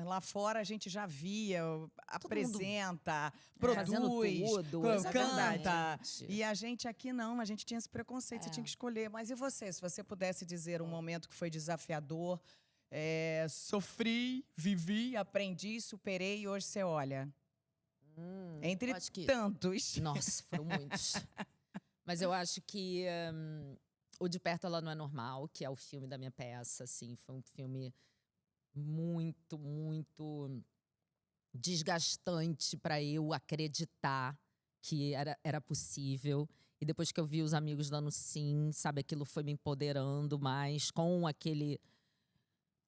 lá fora a gente já via, apresenta,
Fazendo
produz,
tudo,
canta.
exatamente.
E a gente aqui não, a gente tinha esse preconceito, você tinha que escolher. Mas e você? Se você pudesse dizer um momento que foi desafiador, sofri, vivi, aprendi, superei e hoje você olha. Entre
eu acho que-
tantos.
Nossa, foram muitos. Mas eu acho que o De Perto Ela Não É Normal, que é o filme da minha peça, assim, foi um filme muito, muito desgastante para eu acreditar que era possível. E depois que eu vi os amigos dando sim, sabe, aquilo foi me empoderando mais com aquele.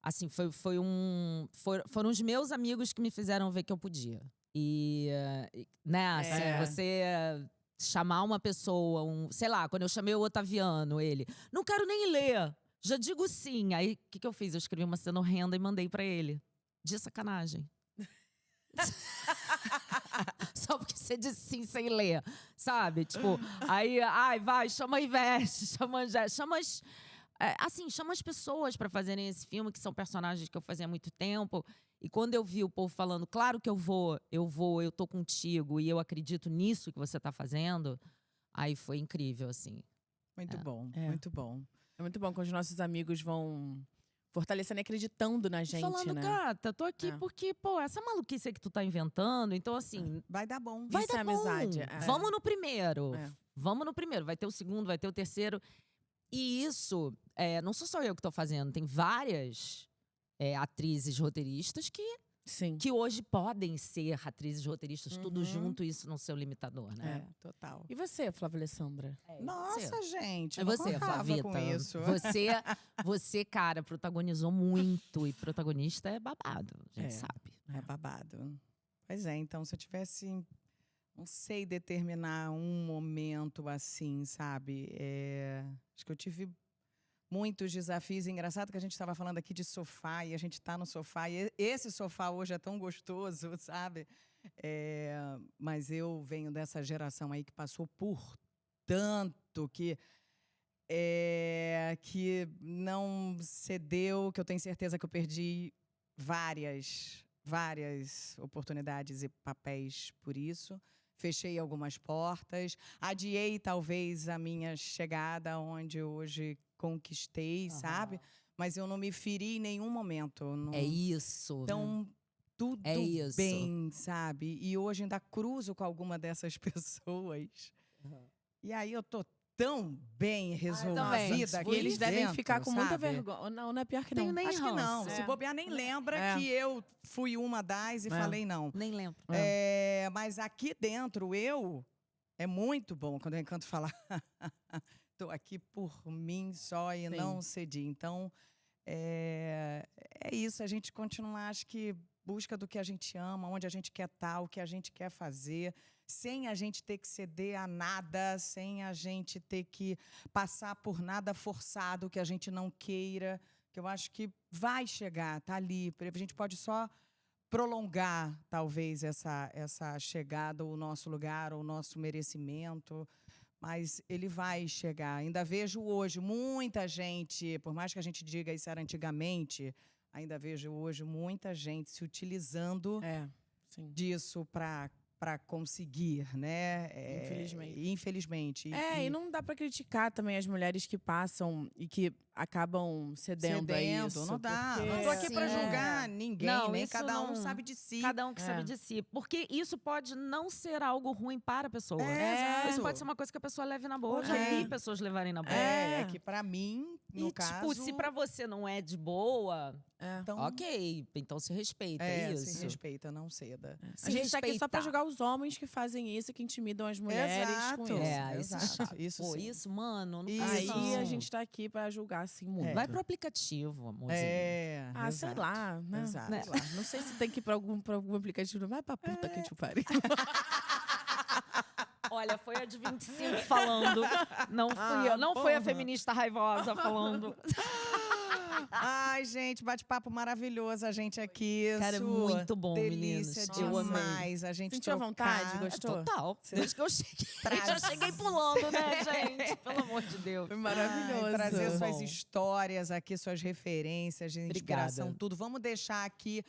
Assim, foram os meus amigos que me fizeram ver que eu podia. E, né, assim, você chamar uma pessoa, sei lá, quando eu chamei o Otaviano, ele, não quero nem ler, já digo sim. Aí, o que eu fiz? Eu escrevi uma cena horrenda e mandei pra ele. De sacanagem. Só porque você disse sim sem ler, sabe? Tipo, aí, vai, chama a Ivete, chama a Angélica, chama as pessoas pra fazerem esse filme, que são personagens que eu fazia há muito tempo. E quando eu vi o povo falando, claro que eu vou, eu tô contigo e eu acredito nisso que você tá fazendo, aí foi incrível, assim.
Muito bom,
É.
muito bom.
É muito bom quando os nossos amigos vão fortalecendo e acreditando na gente,
Falando,
né?
gata, tô aqui
É.
porque, pô, essa maluquice aí que tu tá inventando, então assim,
Vai dar bom.
vai
Isso é
dar bom.
amizade, é.
Vamos no primeiro.
É.
Vamos no primeiro. Vai ter o segundo, vai ter o terceiro. E isso, não sou só eu que tô fazendo. Tem várias atrizes roteiristas
Sim.
que hoje podem ser atrizes roteiristas, tudo
Uhum.
junto, isso não ser o limitador, né?
É, total.
E você, Flávia Alessandra?
Nossa, gente.
É
eu não
você,
contava
Flavita.
com isso.
Você, cara, protagonizou muito. E protagonista é babado, a gente
É.
sabe.
É babado. Pois é, então se eu tivesse, não sei determinar um momento assim, sabe? Acho que eu tive muitos desafios. Engraçado que a gente estava falando aqui de sofá e a gente está no sofá. E esse sofá hoje é tão gostoso, sabe? Mas eu venho dessa geração aí que passou por tanto que não cedeu, que eu tenho certeza que eu perdi várias oportunidades e papéis por isso. Fechei algumas portas, adiei talvez a minha chegada onde hoje conquistei, sabe? Mas eu não me feri em nenhum momento. Não...
É isso.
Então, tudo
É isso.
bem, sabe? E hoje ainda cruzo com alguma dessas pessoas. E aí eu tô tão bem resolvida aqui
E eles devem
dentro,
ficar com muita
sabe?
vergonha. Não é pior que não.
Tenho nem
Acho que não.
ranço.
Se bobear, nem lembra
É.
que eu fui uma das e falei não.
Nem lembro.
Mas aqui dentro, é muito bom quando eu encanto falar. Tô aqui por mim só e
Sim.
não cedi. Então, é isso. A gente continuar, acho que busca do que a gente ama, onde a gente quer estar, o que a gente quer fazer, sem a gente ter que ceder a nada, sem a gente ter que passar por nada forçado que a gente não queira, que eu acho que vai chegar, tá ali. A gente pode só prolongar, talvez, essa chegada, o nosso lugar, o nosso merecimento, mas ele vai chegar. Ainda vejo hoje muita gente, por mais que a gente diga isso era antigamente, ainda vejo hoje muita gente se utilizando
Sim.
disso para conseguir, né?
Infelizmente.
Infelizmente.
E não dá pra criticar também as mulheres que passam e que acabam cedendo a isso.
não dá.
porque-
Não tô aqui para
Sim.
julgar ninguém,
Não,
nem
isso
cada um
não-
sabe de si.
Cada um que
É.
sabe de si. Porque isso pode não ser algo ruim para a pessoa.
exato.
Isso pode ser uma coisa que a pessoa leve na boa. Eu já
É.
vi pessoas levarem na boa.
É que para mim, no
E,
caso...
tipo, se pra você não é de boa,
então,
ok. Então se respeita, é isso.
se respeita, não ceda.
A gente tá aqui só pra
respeitar.
julgar os homens que fazem isso, que intimidam as mulheres com isso.
Isso é
exato.
chato.
Isso
Pô,
sim.
isso, mano, não
Isso.
faz
Aí
não.
a gente tá aqui pra julgar assim muito.
Vai pro aplicativo, amorzinho.
Sei lá, né?
Exato.
Né?
Sei lá. Não sei se tem que ir pra algum aplicativo. Vai pra puta que te pariu.
Olha, foi a de 25 falando. Não fui eu. Não foi a feminista raivosa falando.
Ai, gente, bate-papo maravilhoso a gente aqui.
Cara, é
Su,
muito bom,
delícia
meninos. Eu amei.
demais a gente
Sentiu à
trocar.
vontade? Gostou?
Total. Desde que eu cheguei.
Traz-
Já cheguei pulando, né, gente? Pelo amor de Deus.
Foi maravilhoso.
Ai, trazer suas
Bom.
histórias aqui, suas referências de inspiração,
Obrigada.
tudo. Vamos deixar aqui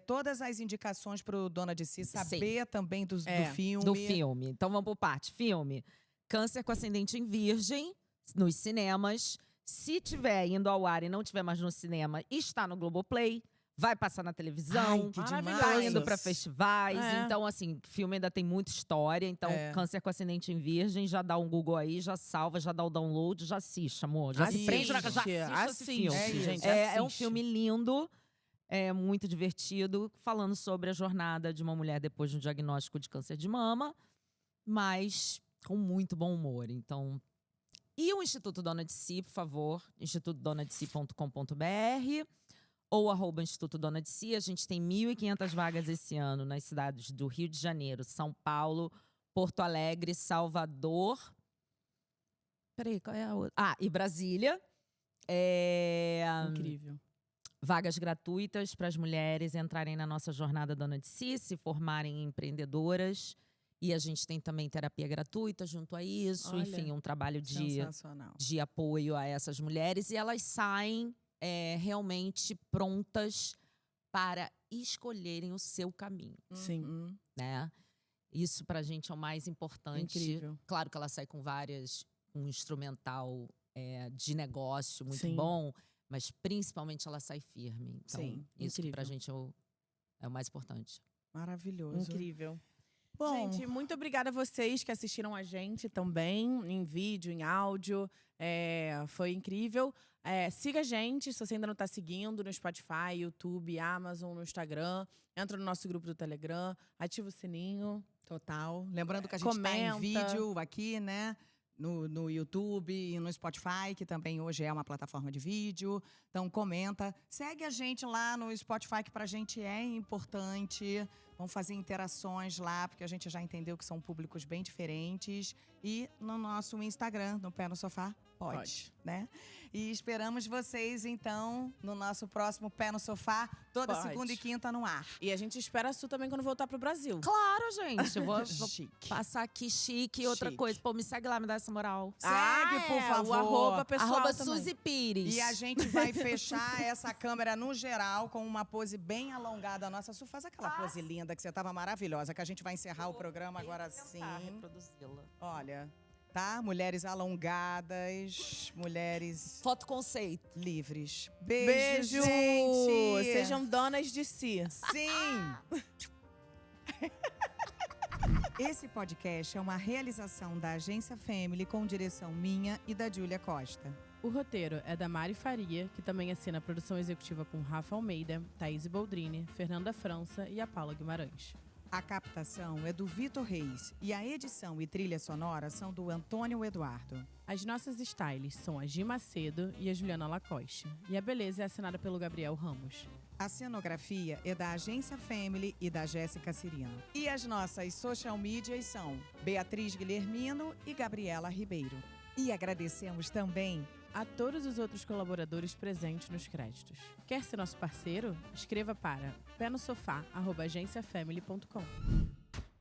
todas as indicações para o Dona de Si saber também do filme.
Do filme. Então vamos por parte. Filme. Câncer com Ascendente em Virgem, nos cinemas. Se tiver indo ao ar e não tiver mais no cinema, está no Globoplay. vai passar na televisão.
Ai, que
Maravilhoso.
Tá
demais.
indo pra festivais.
É.
Então, assim, o filme ainda tem muita história. Então,
É.
Câncer com Ascendente em Virgem, já dá um Google aí, já salva, já dá o download, já assiste, amor. Já se
Assiste,
prende na casa, já assiste esse filme.
assiste, gente,
É um
assiste.
filme lindo, é muito divertido, falando sobre a jornada de uma mulher depois de um diagnóstico de câncer de mama, mas com muito bom humor. Então, e o Instituto Dona de Si, por favor, institutodonadesi.com.br ou @Instituto Dona de Si. A gente tem 1.500 vagas esse ano nas cidades do Rio de Janeiro, São Paulo, Porto Alegre, Salvador. Peraí, qual é a outra? Ah, e Brasília.
Incrível.
Vagas gratuitas para as mulheres entrarem na nossa jornada Dona de Si, se formarem empreendedoras. E a gente tem também terapia gratuita junto a isso.
Olha,
Enfim, um trabalho
Sensacional.
de apoio a essas mulheres. E elas saem realmente prontas para escolherem o seu caminho,
Sim.
Uhum.
né? Isso pra gente é o mais importante.
Incrível.
Claro que ela sai com um instrumental de negócio muito
Sim.
bom, mas principalmente ela sai firme. Então,
Sim,
isso que pra
incrível.
gente é o mais importante.
Maravilhoso.
Incrível.
Bom,
Gente, muito obrigada a vocês que assistiram a gente também, em vídeo, em áudio. Foi incrível. Siga a gente, se você ainda não está seguindo, no Spotify, YouTube, Amazon, no Instagram. Entra no nosso grupo do Telegram, ativa o sininho.
total. Lembrando que a gente está em
Comenta.
vídeo aqui, né? No YouTube e no Spotify, que também hoje é uma plataforma de vídeo. Então, comenta. Segue a gente lá no Spotify, que pra gente é importante. Vamos fazer interações lá, porque a gente já entendeu que são públicos bem diferentes. E no nosso Instagram, no Pé no Sofá, pode, né? E esperamos vocês, então, no nosso próximo Pé no Sofá, toda
Pode.
segunda e quinta no ar.
E a gente espera a Su também quando voltar pro Brasil.
Claro, gente. Eu vou
Chique.
passar aqui chique. E outra
Chique.
coisa, pô, me segue lá, me dá essa moral.
Segue, por favor.
O arroba pessoal
Arroba
também.
Suzy Pires.
E a gente vai fechar essa câmera no geral com uma pose bem alongada. Nossa, Su, faz aquela pose linda que você tava maravilhosa, que a gente vai encerrar o programa agora sim.
reproduzi-la.
Olha, tá? Mulheres alongadas, mulheres
Foto conceito.
livres.
Beijo!
gente!
Sejam donas de si.
Sim! Esse podcast é uma realização da Agência Family com direção minha e da Júlia Costa.
O roteiro é da Mari Faria, que também assina a produção executiva com Rafa Almeida, Thaís Boldrini, Fernanda França e a Paula Guimarães.
A captação é do Vitor Reis e a edição e trilha sonora são do Antônio Eduardo.
As nossas styles são a Gi Macedo e a Juliana Lacoste. E a beleza é assinada pelo Gabriel Ramos.
A cenografia é da Agência Family e da Jéssica Cirino. E as nossas social medias são Beatriz Guilhermino e Gabriela Ribeiro. E agradecemos também
A todos os outros colaboradores presentes nos créditos. Quer ser nosso parceiro? Escreva para penosofá@agenciafamily.com.